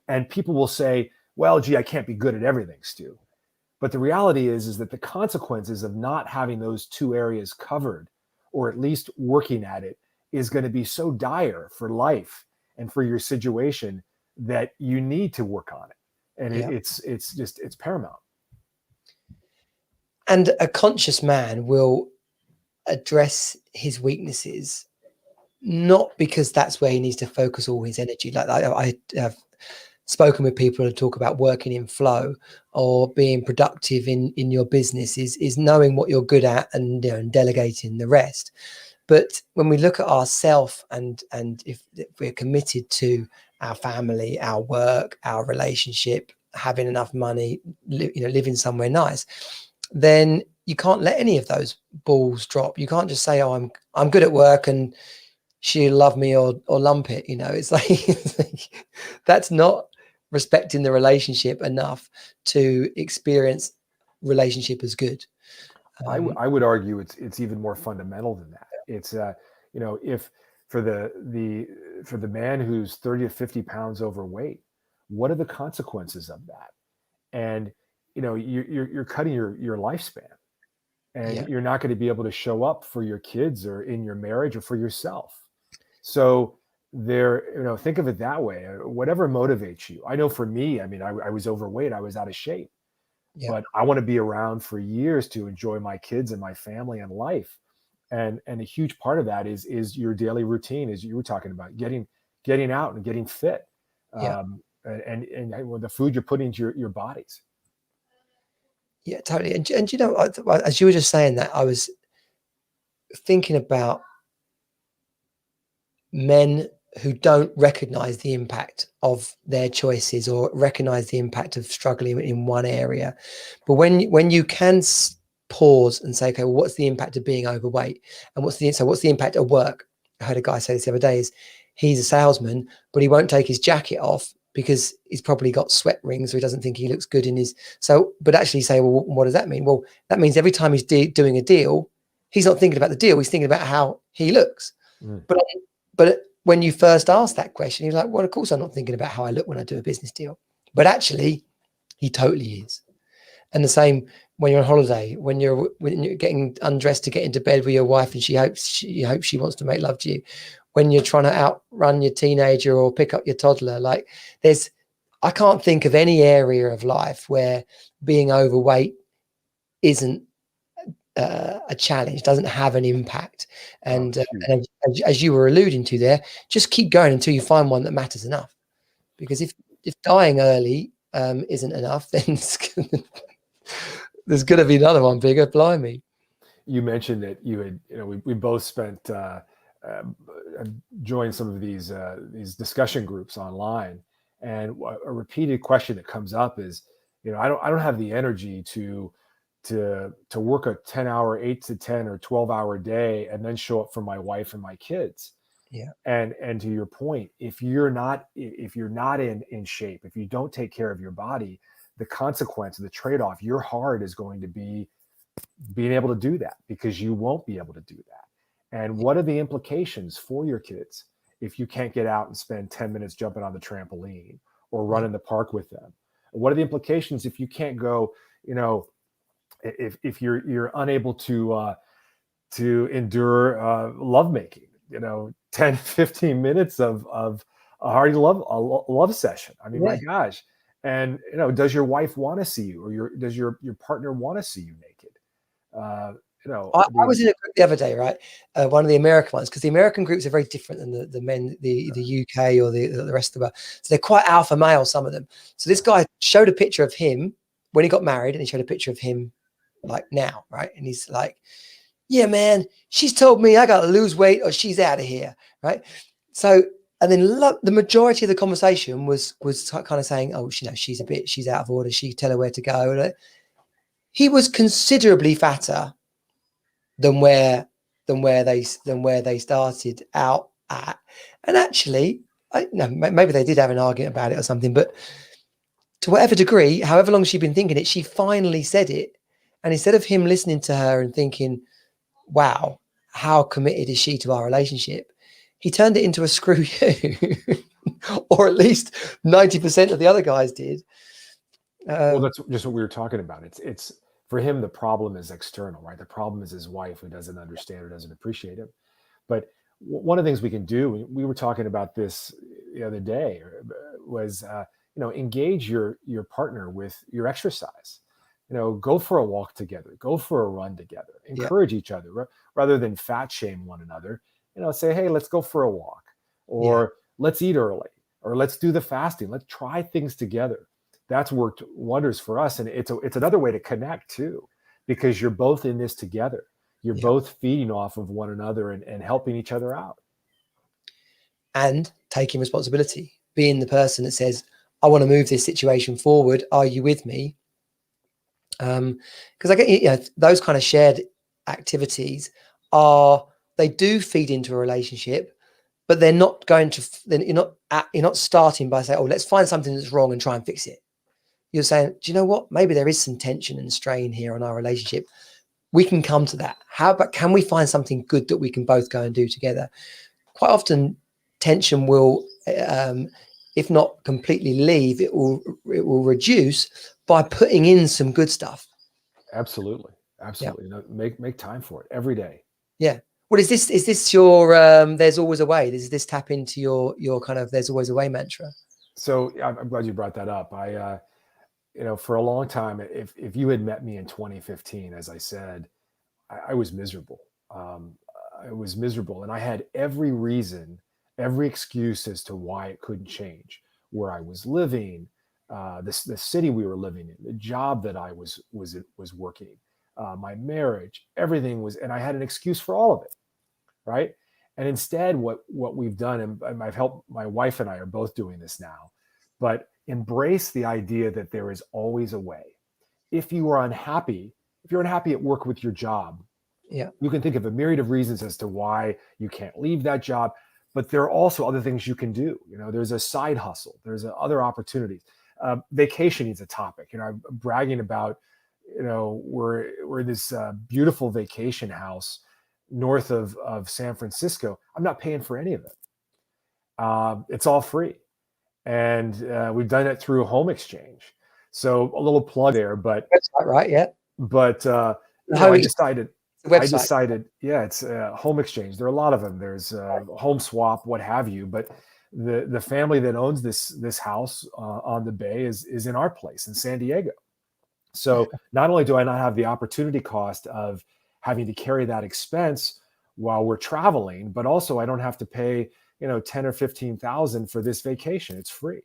And people will say, well, gee, I can't be good at everything, Stu. But the reality is that the consequences of not having those 2 areas covered, or at least working at it, is going to be so dire for life and for your situation that you need to work on it. And it's paramount. And a conscious man will address his weaknesses, not because that's where he needs to focus all his energy. Like I have spoken with people who talk about working in flow or being productive in your business is knowing what you're good at and delegating the rest. But when we look at ourselves and if we're committed to our family, our work, our relationship, having enough money, living somewhere nice, then you can't let any of those balls drop. You can't just say, oh, I'm good at work and she'll love me or lump it. It's like that's not respecting the relationship enough to experience relationship as good. I would argue it's even more fundamental than that. It's if for the man who's 30 to 50 pounds overweight, what are the consequences of that? And you're cutting your lifespan, and you're not going to be able to show up for your kids or in your marriage or for yourself. So think of it that way. Whatever motivates you. I know for me, I was overweight. I was out of shape, but I want to be around for years to enjoy my kids and my family and life. And a huge part of that is your daily routine, as you were talking about, getting out and getting fit, and the food you're putting into your bodies. Yeah, totally. And as you were just saying that, I was thinking about men who don't recognize the impact of their choices or recognize the impact of struggling in one area. But when you can pause and say, okay, well, what's the impact of being overweight? And what's the impact of work? I heard a guy say this the other day, is he's a salesman, but he won't take his jacket off because he's probably got sweat rings, so he doesn't think he looks good in his. But actually say, well, what does that mean? Well, that means every time he's doing a deal, he's not thinking about the deal. He's thinking about how he looks. But when you first asked that question, he's like, well, of course I'm not thinking about how I look when I do a business deal. But actually, he totally is. And the same when you're on holiday, when you're getting undressed to get into bed with your wife and she hopes she wants to make love to you, when you're trying to outrun your teenager or pick up your toddler. Like I can't think of any area of life where being overweight isn't a challenge, doesn't have an impact. And, and as you were alluding to there, just keep going until you find one that matters enough. Because if dying early isn't enough, then there's going to be another one bigger. Blimey. You mentioned that you had, we both spent joined some of these discussion groups online, and a repeated question that comes up is, I don't have the energy to work a 10-hour, 8 to 10 or 12-hour day and then show up for my wife and my kids. Yeah. And to your point, if you're not in shape, if you don't take care of your body, the consequence, the trade-off, your heart is going to be being able to do that, because you won't be able to do that. And what are the implications for your kids if you can't get out and spend 10 minutes jumping on the trampoline or run in the park with them? What are the implications if you can't go, if you're unable to endure lovemaking, 10, 15 minutes of a hearty love session. I mean, my gosh. And, does your wife want to see you, or does your partner want to see you naked? I was in a group the other day, right? One of the American ones, because the American groups are very different than the men, the UK or the rest of the world. So they're quite alpha male, some of them. So this guy showed a picture of him when he got married, and he showed a picture of him like now, right? And he's like, yeah, man, she's told me I got to lose weight or she's out of here, right? So, and then the majority of the conversation was kind of saying, oh, she's out of order. She tell her where to go. He was considerably fatter than where they started out at. And actually, maybe they did have an argument about it or something, but to whatever degree, however long she'd been thinking it, she finally said it. And instead of him listening to her and thinking, wow, how committed is she to our relationship, he turned it into a screw you. Or at least 90% of the other guys did. Well, that's just what we were talking about. It's for him, the problem is external, right? The problem is his wife, who doesn't understand or doesn't appreciate him. But one of the things we can do, we were talking about this the other day, was engage your partner with your exercise. Go for a walk together, go for a run together, encourage each other rather than fat shame one another. Say, hey, let's go for a walk, or let's eat early, or let's do the fasting. Let's try things together. That's worked wonders for us. And it's another way to connect too, because you're both in this together. You're both feeding off of one another and helping each other out. And taking responsibility, being the person that says, I want to move this situation forward. Are you with me? Because I get, those kind of shared activities they do feed into a relationship, but they're not going to, you're not starting by saying, oh, let's find something that's wrong and try and fix it. You're saying, do you know what? Maybe there is some tension and strain here on our relationship. We can come to that. How about, can we find something good that we can both go and do together? Quite often tension will, if not completely leave, it will reduce by putting in some good stuff. Absolutely. Yeah. Make time for it every day. Yeah. What is this? Is this your there's always a way? Does this tap into your kind of there's always a way mantra? So I'm glad you brought that up. I for a long time, if you had met me in 2015, as I said, I was miserable. I was miserable, and I had every reason, every excuse as to why it couldn't change. Where I was living, the city we were living in, the job that I was working, my marriage, everything was, and I had an excuse for all of it, right? And instead, what we've done, and I've helped, my wife and I are both doing this now, but embrace the idea that there is always a way. If you're unhappy at work with your job, you can think of a myriad of reasons as to why you can't leave that job, but there are also other things you can do. There's a side hustle, there's other opportunities. Vacationing is a topic. I'm bragging about, we're in this beautiful vacation house north of San Francisco. I'm not paying for any of it. It's all free. And we've done it through a home exchange. So a little plug there, but that's right. Yeah. But Home I Exchange, decided, the website. yeah, it's Home Exchange. There are a lot of them. There's Home Swap, what have you. But the family that owns this house on the bay is in our place in San Diego. So not only do I not have the opportunity cost of having to carry that expense while we're traveling, but also I don't have to pay 10 or 15,000 for this vacation. It's free.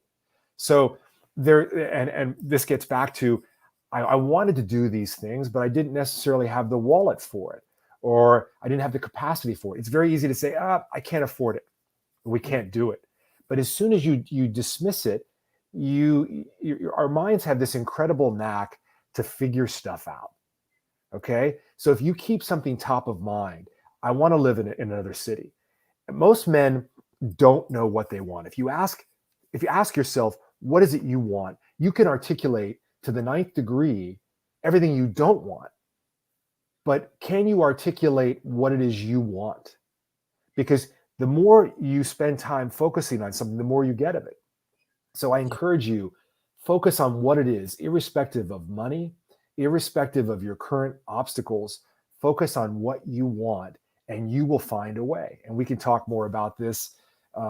So there, and this gets back to, I wanted to do these things, but I didn't necessarily have the wallet for it, or I didn't have the capacity for it. It's very easy to say, I can't afford it. We can't do it. But as soon as you dismiss it, our minds have this incredible knack to figure stuff out. Okay. So if you keep something top of mind, I want to live in another city. Most men don't know what they want. If you ask yourself, what is it you want? You can articulate to the ninth degree everything you don't want. But can you articulate what it is you want? Because the more you spend time focusing on something, the more you get of it. So I encourage you, focus on what it is, irrespective of money, irrespective of your current obstacles. Focus on what you want, and you will find a way. And we can talk more about this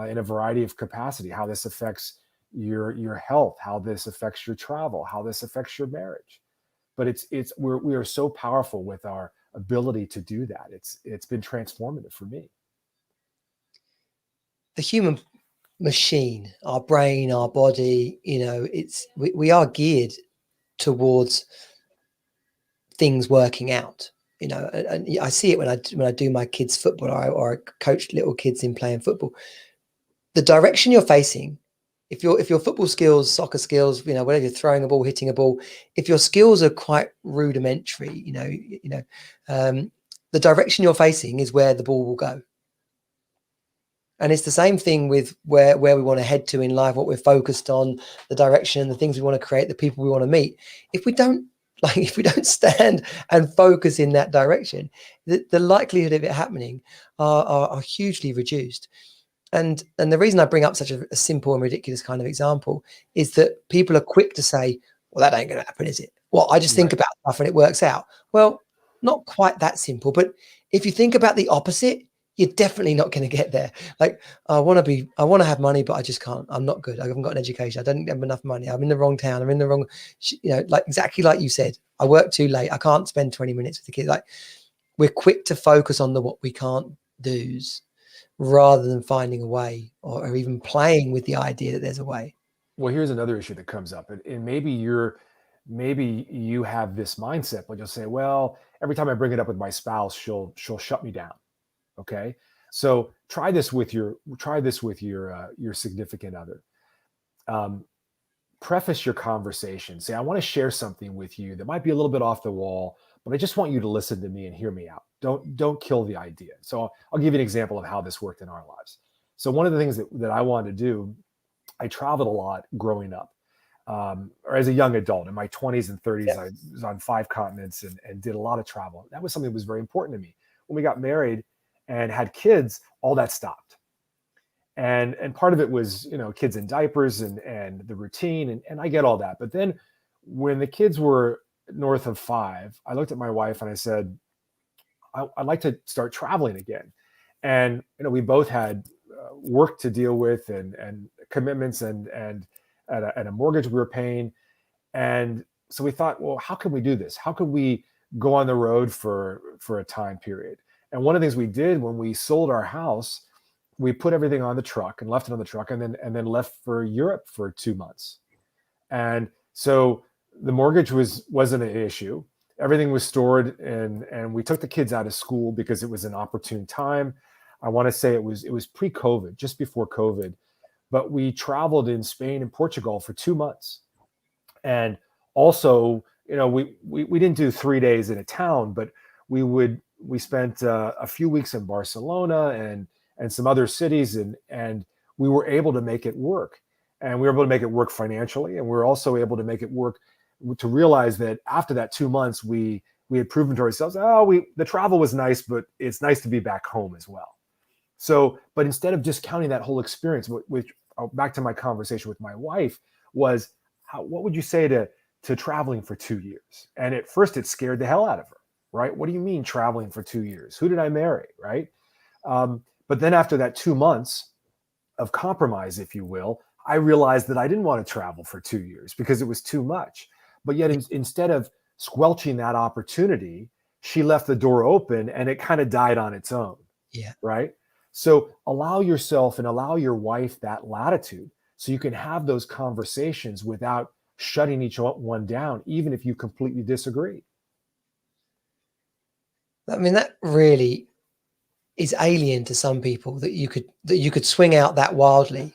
in a variety of capacity, how this affects your health, how this affects your travel, how this affects your marriage. But we are so powerful with our ability to do that. It's been transformative for me. The human machine, our brain, our body, we are geared towards things working out. And I see it when I do my kids' football, or I coach little kids in playing football. The direction you're facing, if your football skills, soccer skills, whether you're throwing a ball, hitting a ball, if your skills are quite rudimentary, the direction you're facing is where the ball will go. And it's the same thing with where we want to head to in life, what we're focused on, the direction, the things we want to create, the people we want to meet. If we don't stand and focus in that direction, the likelihood of it happening are hugely reduced. And the reason I bring up such a simple and ridiculous kind of example is that people are quick to say, well, that ain't going to happen, is it? Well, I just think about stuff and it works out. Well, not quite that simple. But if you think about the opposite, you're definitely not going to get there. Like, I want to have money, but I just can't. I'm not good. I haven't got an education. I don't have enough money. I'm in the wrong town. I'm in the wrong, like exactly like you said, I work too late. I can't spend 20 minutes with the kids. Like, we're quick to focus on what we can't do's rather than finding a way or even playing with the idea that there's a way. Well, here's another issue that comes up. And maybe you have this mindset, but you'll say, well, every time I bring it up with my spouse, she'll shut me down. Okay. So try this with your significant other. Preface your conversation. Say, I want to share something with you that might be a little bit off the wall, but I just want you to listen to me and hear me out. Don't kill the idea. So I'll give you an example of how this worked in our lives. So one of the things that I wanted to do, I traveled a lot growing up, or as a young adult in my 20s and 30s. I was on 5 continents and did a lot of travel. That was something that was very important to me. When we got married and had kids, all that stopped. And part of it was, kids in diapers and the routine. And I get all that. But then when the kids were north of 5, I looked at my wife and I said, I'd like to start traveling again. And, we both had work to deal with and commitments and a mortgage we were paying. And so we thought, well, how can we do this? How could we go on the road for a time period? And one of the things we did when we sold our house, we put everything on the truck and left it on the truck and then left for Europe for 2 months. And so the mortgage wasn't an issue. Everything was stored and we took the kids out of school because it was an opportune time. I want to say it was pre-COVID, just before COVID, but we traveled in Spain and Portugal for 2 months. And also, we didn't do 3 days in a town, but we spent a few weeks in Barcelona and some other cities, and we were able to make it work. And we were able to make it work financially, and we were also able to make it work to realize that after that 2 months, we had proven to ourselves, the travel was nice, but it's nice to be back home as well. So, but instead of just counting that whole experience, which back to my conversation with my wife was, what would you say to to traveling for 2 years. And at first it scared the hell out of her, right? What do you mean traveling for 2 years? Who did I marry, right? But then after that 2 months of compromise, if you will, I realized that I didn't want to travel for 2 years because it was too much. But yet instead of squelching that opportunity, she left the door open and it kind of died on its own. Yeah. Right. So allow yourself and allow your wife that latitude so you can have those conversations without shutting each one down, even if you completely disagree. I mean, that really is alien to some people, that you could swing out that wildly.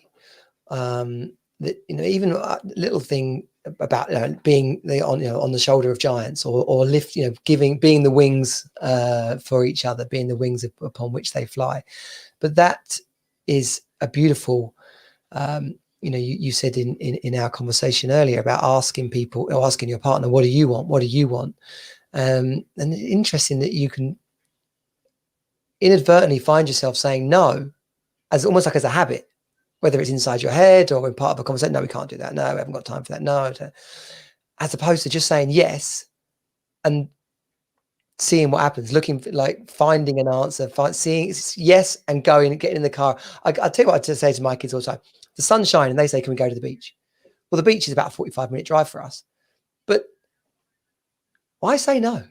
That, even a little thing about being on the shoulder of giants, or lift, being the wings for each other, being the wings upon which they fly. But that is a beautiful, you said in our conversation earlier about asking people, or asking your partner, what do you want? What do you want? And it's interesting that you can inadvertently find yourself saying no, as almost like as a habit, whether it's inside your head or in part of a conversation. No, we can't do that. No, we haven't got time for that. No, as opposed to just saying yes and seeing what happens, finding an answer, seeing yes and going and getting in the car. I tell you what I just say to my kids all the time: the sun's shining and they say, can we go to the beach? Well, the beach is about a 45-minute drive for us, but why say no?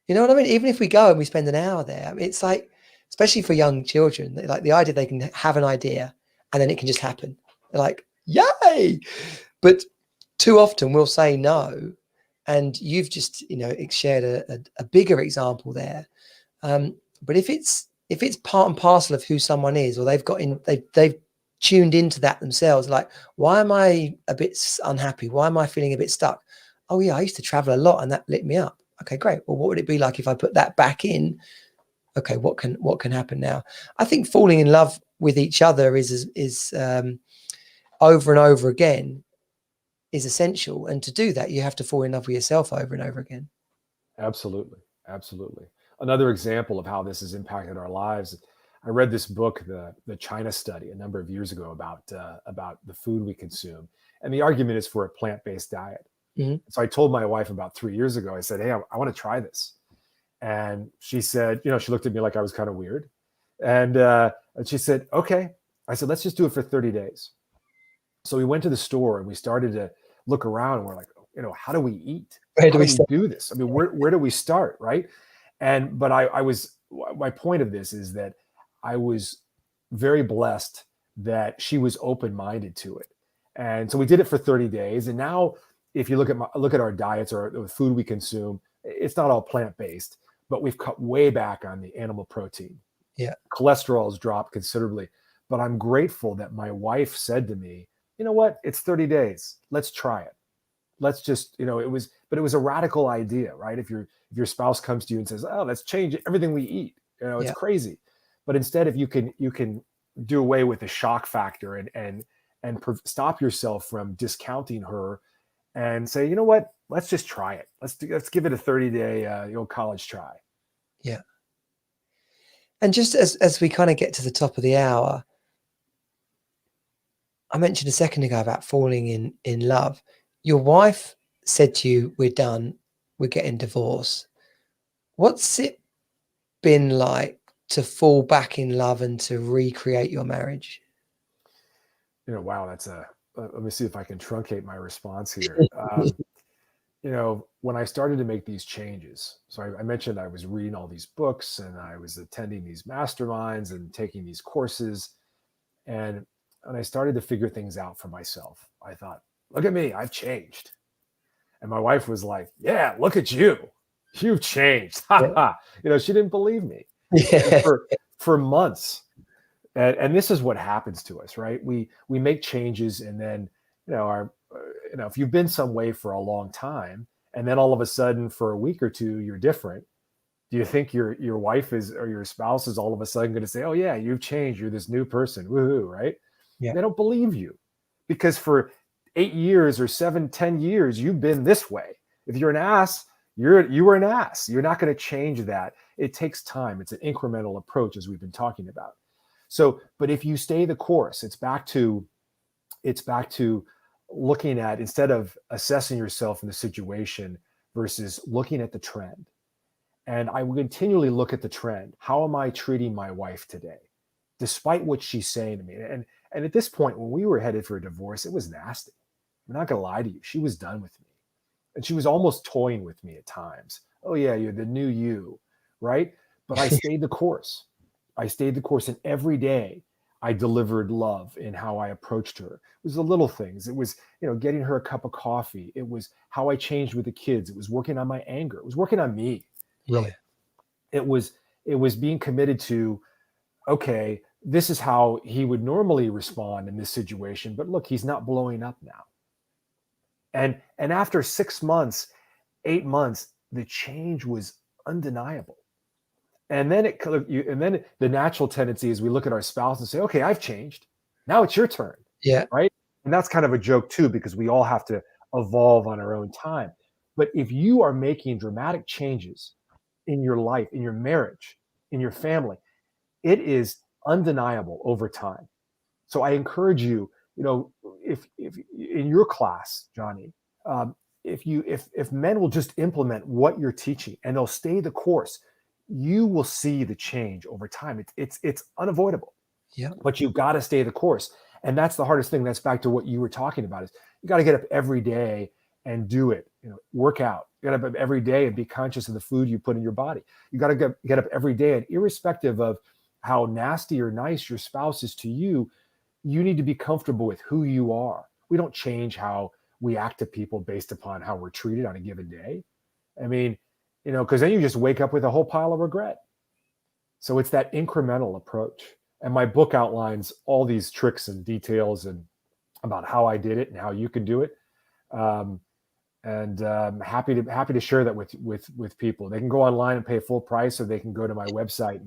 You know what I mean? Even if we go and we spend an hour there, I mean, it's like, especially for young children, like the idea they can have an idea and then it can just happen. They're like, yay! But too often we'll say no. And you've just, shared a bigger example there. But if it's part and parcel of who someone is, or they've tuned into that themselves, like, why am I a bit unhappy? Why am I feeling a bit stuck? Oh yeah, I used to travel a lot and that lit me up. Okay, great. Well, what would it be like if I put that back in? Okay, what can happen now? I think falling in love with each other is over and over again is essential. And to do that, you have to fall in love with yourself over and over again. Absolutely. Absolutely. Another example of how this has impacted our lives. I read this book, the China Study, a number of years ago about the food we consume. And the argument is for a plant-based diet. Mm-hmm. So I told my wife about 3 years ago, I said, hey, I want to try this. And she said, she looked at me like I was kind of weird. And she said, okay. I said, let's just do it for 30 days. So we went to the store and we started to look around and we're like, how do we eat? How do we do this? I mean, where do we start? Right. But my point of this is that I was very blessed that she was open-minded to it. And so we did it for 30 days. And now if you look at our diets or the food we consume, it's not all plant-based, but we've cut way back on the animal protein. Yeah. Cholesterol has dropped considerably, but I'm grateful that my wife said to me, you know what, it's 30 days. Let's try it. Let's just, it was a radical idea, right? If your spouse comes to you and says, oh, let's change everything we eat, it's crazy. But instead, if you can do away with the shock factor and stop yourself from discounting her and say, you know what, let's just try it. Let's give it a 30-day college try. Yeah. And just as we kind of get to the top of the hour, I mentioned a second ago about falling in love. Your wife said to you, we're done, we're getting divorced. What's it been like to fall back in love and to recreate your marriage? Wow, let me see if I can truncate my response here. When I started to make these changes, so I mentioned I was reading all these books and I was attending these masterminds and taking these courses. And I started to figure things out for myself. I thought, look at me, I've changed. And my wife was like, yeah, look at you. You've changed. She didn't believe me. Yeah. For months. And this is what happens to us, right? We make changes and then, if you've been some way for a long time and then all of a sudden for a week or two, you're different. Do you think your wife or your spouse is all of a sudden going to say, oh yeah, you've changed. You're this new person. Woohoo, right? Yeah. They don't believe you because for 8 years or 7, 10 years, you've been this way. If you're an ass, you were an ass. You're not going to change that. It takes time. It's an incremental approach, as we've been talking about. So, but if you stay the course, it's back to looking at, instead of assessing yourself in the situation versus looking at the trend. And I would continually look at the trend. How am I treating my wife today, despite what she's saying to me? And at this point, when we were headed for a divorce, it was nasty. I'm not gonna lie to you. She was done with me. And she was almost toying with me at times. Oh yeah, you're the new you, right? But I stayed the course. I stayed the course, and every day I delivered love in how I approached her. It was the little things. It was, getting her a cup of coffee. It was how I changed with the kids. It was working on my anger. It was working on me, really. Yeah. It was being committed to, okay, this is how he would normally respond in this situation, but look, he's not blowing up now. And after 6 months, 8 months, the change was undeniable. And then the natural tendency is we look at our spouse and say, okay, I've changed. Now it's your turn. Yeah. Right. And that's kind of a joke too, because we all have to evolve on our own time. But if you are making dramatic changes in your life, in your marriage, in your family, it is undeniable over time. So I encourage you, if in your class, Johnny, if men will just implement what you're teaching and they'll stay the course, you will see the change over time. It's unavoidable. Yeah. But you've got to stay the course. And that's the hardest thing. That's back to what you were talking about, is you got to get up every day and do it. Work out. You got to get up every day and be conscious of the food you put in your body. You got to get up every day, and irrespective of how nasty or nice your spouse is to you, you need to be comfortable with who you are. We don't change how we act to people based upon how we're treated on a given day. I mean, because then you just wake up with a whole pile of regret. So it's that incremental approach. And my book outlines all these tricks and details and about how I did it and how you can do it. Happy to share that with people. They can go online and pay full price, or they can go to my website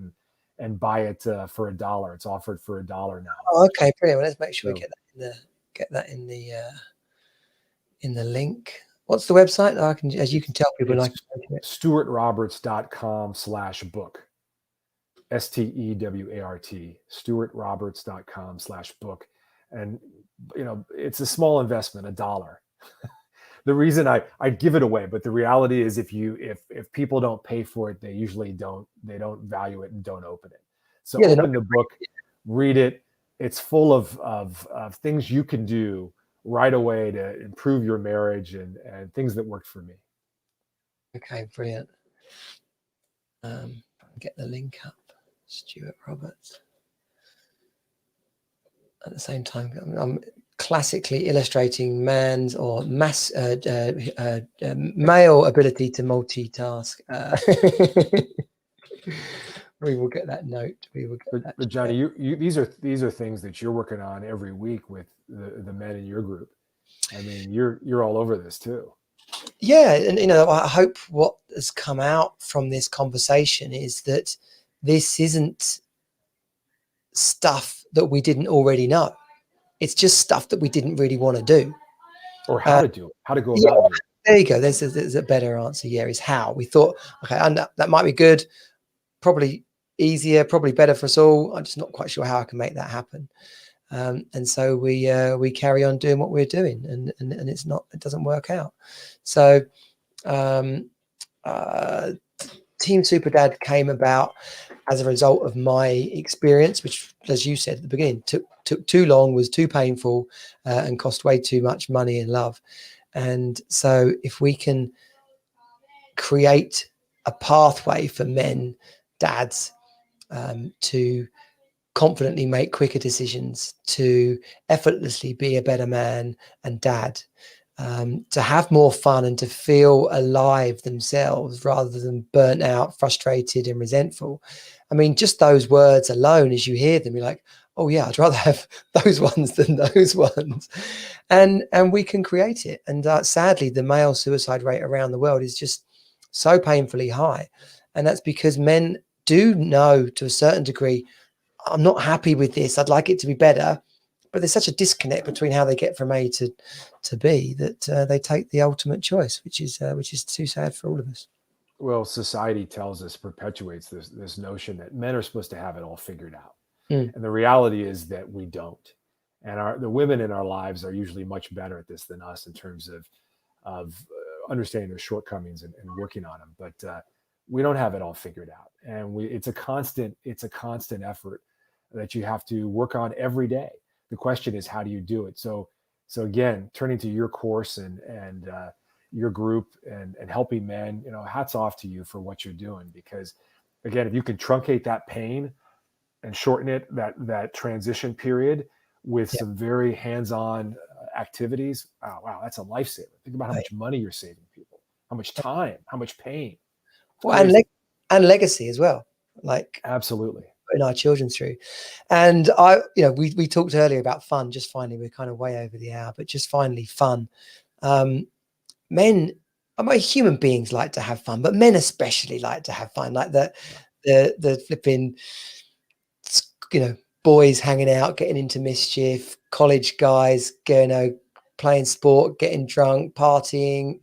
and buy it for $1. It's offered for $1 now. Oh, okay, brilliant. Well, let's make sure we get that in the link. What's the website? I can, as you can tell people, like StewartRoberts.com/book. STEWART. StewartRoberts.com/book. And it's a small investment, $1. The reason I'd give it away, but the reality is if people don't pay for it, they usually don't value it and don't open it. So open the book, read it. It's full of things you can do right away to improve your marriage and things that worked for me. Okay, brilliant. Get the link up, Stewart Roberts. At the same time, I'm classically illustrating man's or male ability to multitask. We will get that note. We will get that. But Johnny, you these are things that you're working on every week with the men in your group. I mean, you're all over this too. Yeah, and I hope what has come out from this conversation is that this isn't stuff that we didn't already know. It's just stuff that we didn't really want to do, or how to do it, how to go about it. There you go. There's a better answer. Yeah, is how. We thought, okay, and that might be good, probably easier, probably better for us all. I'm just not quite sure how I can make that happen. And so we carry on doing what we're doing, and it doesn't work out. So Team Super Dad came about as a result of my experience, which, as you said at the beginning, took too long, was too painful, and cost way too much money and love. And so if we can create a pathway for men, dads, to confidently make quicker decisions, to effortlessly be a better man and dad, to have more fun and to feel alive themselves rather than burnt out, frustrated and resentful. I mean, just those words alone, as you hear them, you're like, oh yeah, I'd rather have those ones than those ones. And we can create it. And sadly, the male suicide rate around the world is just so painfully high. And that's because men do know to a certain degree, I'm not happy with this, I'd like it to be better. But there's such a disconnect between how they get from A to B that they take the ultimate choice, which is too sad for all of us. Well, society tells us, perpetuates this notion that men are supposed to have it all figured out. And the reality is that we don't. And the women in our lives are usually much better at this than us in terms of understanding their shortcomings and working on them. But we don't have it all figured out, and it's a constant effort that you have to work on every day. The question is, how do you do it? So again, turning to your course and your group and helping men, hats off to you for what you're doing, because again, if you can truncate that pain and shorten it, that transition period with some very hands-on activities, wow, that's a lifesaver. Think about how much money you're saving people, how much time, how much pain. Well, and legacy as well, like absolutely putting our children through. And we talked earlier about fun. Just finally, we're kind of way over the hour, but just finally, fun. Men, human beings like to have fun, but men especially like to have fun. Like the flipping, boys hanging out, getting into mischief, college guys, playing sport, getting drunk, partying.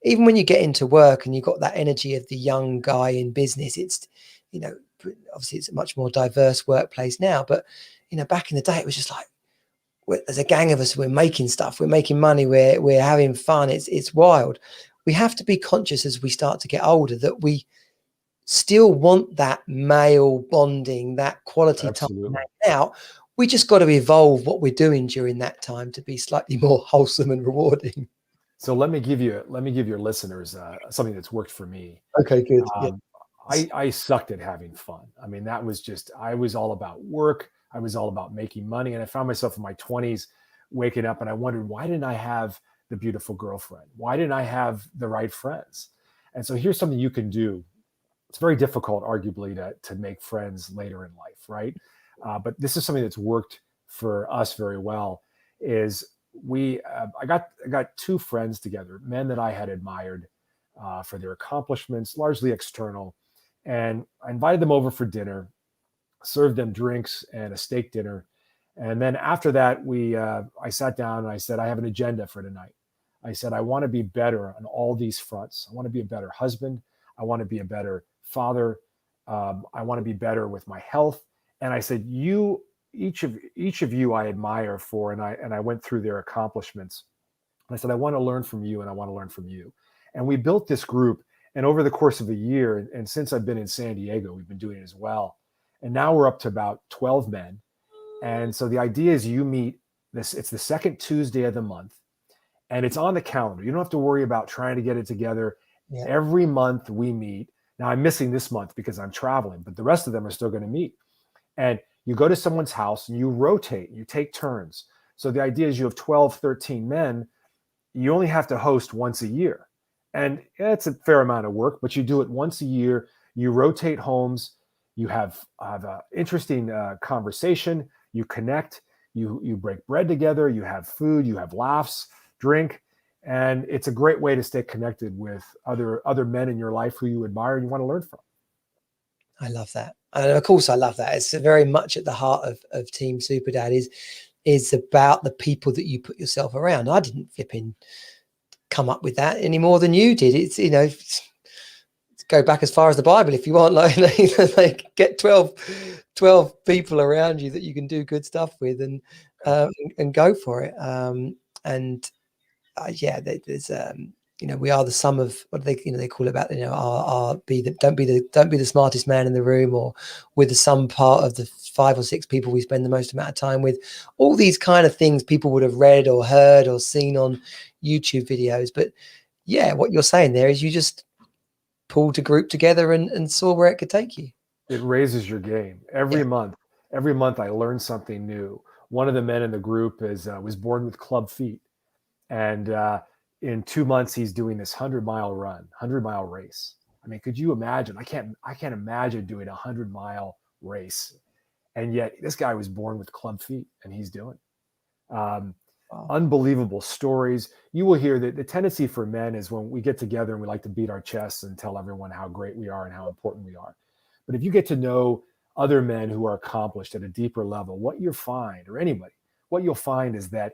Even when you get into work and you've got that energy of the young guy in business, it's, obviously it's a much more diverse workplace now, but, back in the day, it was just like, there's a gang of us, we're making stuff, we're making money, we're having fun. It's wild. We have to be conscious as we start to get older that we still want that male bonding, that quality time out. We just got to evolve what we're doing during that time to be slightly more wholesome and rewarding. So let me give your listeners something that's worked for me. Okay, good. I sucked at having fun. I mean, that was just, I was all about work. I was all about making money. And I found myself in my 20s waking up and I wondered, why didn't I have the beautiful girlfriend? Why didn't I have the right friends? And so here's something you can do. It's very difficult, arguably, to make friends later in life, right? But this is something that's worked for us very well. Is I got two friends together, men that I had admired for their accomplishments, largely external, and I invited them over for dinner, served them drinks and a steak dinner, and then after that, I sat down and I said, I have an agenda for tonight. I said, I want to be better on all these fronts. I want to be a better husband. I want to be a better father. I want to be better with my health. And I said, each of you I admire for, and I went through their accomplishments. And I said, I want to learn from you and I want to learn from you. And we built this group. And over the course of a year, and since I've been in San Diego, we've been doing it as well. And now we're up to about 12 men. And so the idea is you meet this, it's the second Tuesday of the month, and it's on the calendar. You don't have to worry about trying to get it together. Yeah. Every month we meet. Now I'm missing this month because I'm traveling, but the rest of them are still going to meet. And you go to someone's house and you rotate, you take turns. So the idea is you have 12, 13 men. You only have to host once a year. And it's a fair amount of work, but you do it once a year. You rotate homes. You have an interesting conversation. You connect. You break bread together. You have food. You have laughs, drink. And it's a great way to stay connected with other men in your life who you admire and you want to learn from. I love that. And of course, I love that. It's very much at the heart of Team Super Dad is about the people that you put yourself around. I didn't flipping come up with that any more than you did. It's, go back as far as the Bible if you want, like get 12 people around you that you can do good stuff with and go for it. There's we are the sum of what they call it about don't be the smartest man in the room, or we're the sum part of the 5 or 6 people we spend the most amount of time with. All these kind of things people would have read or heard or seen on YouTube videos. But yeah, what you're saying there is you just pulled a group together and saw where it could take you. It raises your game every month. Every month I learn something new. One of the men in the group was born with club feet, and in 2 months he's doing this 100-mile race. I mean, could you imagine? I can't imagine doing a 100-mile race, and yet this guy was born with club feet, and he's doing it. Wow. Unbelievable stories. You will hear that the tendency for men is when we get together and we like to beat our chests and tell everyone how great we are and how important we are. But if you get to know other men who are accomplished at a deeper level, what you'll find is that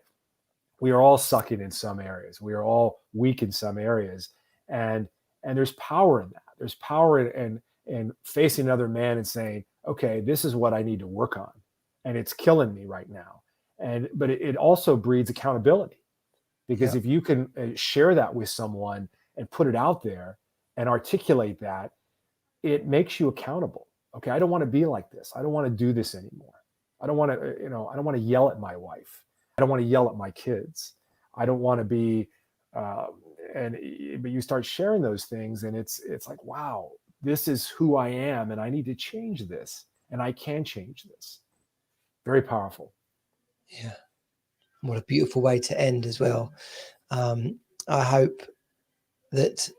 we are all sucking in some areas. We are all weak in some areas. And there's power in that. There's power in facing another man and saying, okay, this is what I need to work on. And it's killing me right now. But it also breeds accountability, because if you can share that with someone and put it out there and articulate that, it makes you accountable. Okay, I don't want to be like this. I don't want to do this anymore. I don't want to, I don't want to yell at my wife. I don't want to yell at my kids. I don't want to be, but you start sharing those things, and it's like, wow, this is who I am, and I need to change this, and I can change this. Very powerful. Yeah. What a beautiful way to end as well. I hope that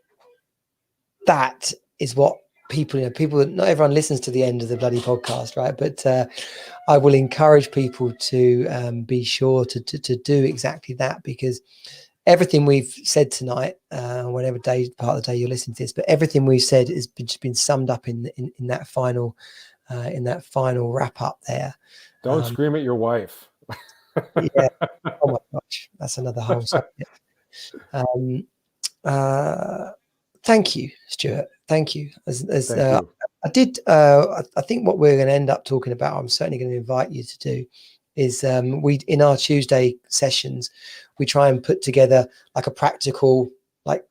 is what people, not everyone listens to the end of the bloody podcast, right? But I will encourage people to be sure to do exactly that, because everything we've said tonight, whatever part of the day you're listening to this, but everything we've said has been summed up in that final wrap up there. Don't scream at your wife. Yeah. Oh my gosh, that's another whole subject. Thank you, Stewart. Thank you. Thank you. I think what we're going to end up talking about, I'm certainly going to invite you to do, is we, in our Tuesday sessions, we try and put together like a practical, like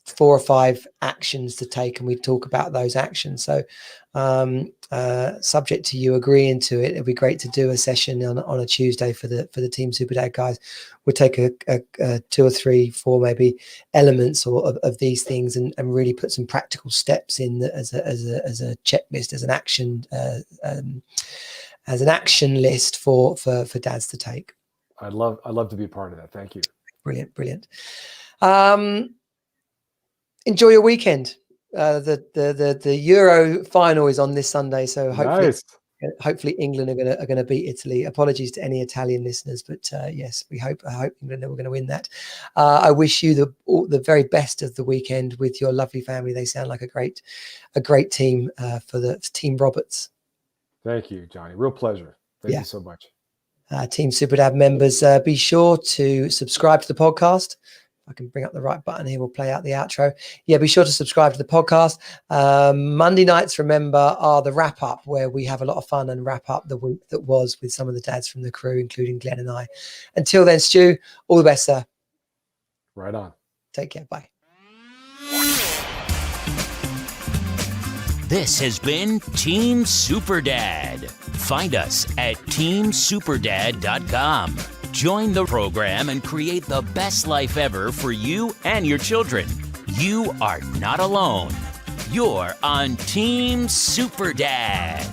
4 or 5 actions to take, and we talk about those actions. So subject to you agreeing to it, it'd be great to do a session on a Tuesday for the Team Super Dad guys. We'll take a 2 or 3, 4 maybe elements of these things, and really put some practical steps in as a checklist, as an action list for dads to take. I'd love to be a part of that. Thank you. Brilliant. Enjoy your weekend. The Euro final is on this Sunday, so hopefully England are going to beat Italy. Apologies to any Italian listeners, but yes, I hope England are going to win that. I wish you the very best of the weekend with your lovely family. They sound like a great team for the Team Roberts. Thank you, Johnny. Real pleasure. Thank you so much. Team Super Dad members, be sure to subscribe to the podcast. I can bring up the right button here. We'll play out the outro. Yeah, be sure to subscribe to the podcast. Monday nights, remember, are the wrap up, where we have a lot of fun and wrap up the week that was with some of the dads from the crew, including Glenn and I. Until then, Stu, all the best, sir. Right on. Take care. Bye. This has been Team Super Dad. Find us at teamsuperdad.com. Join the program and create the best life ever for you and your children. You are not alone. You're on Team Super Dad.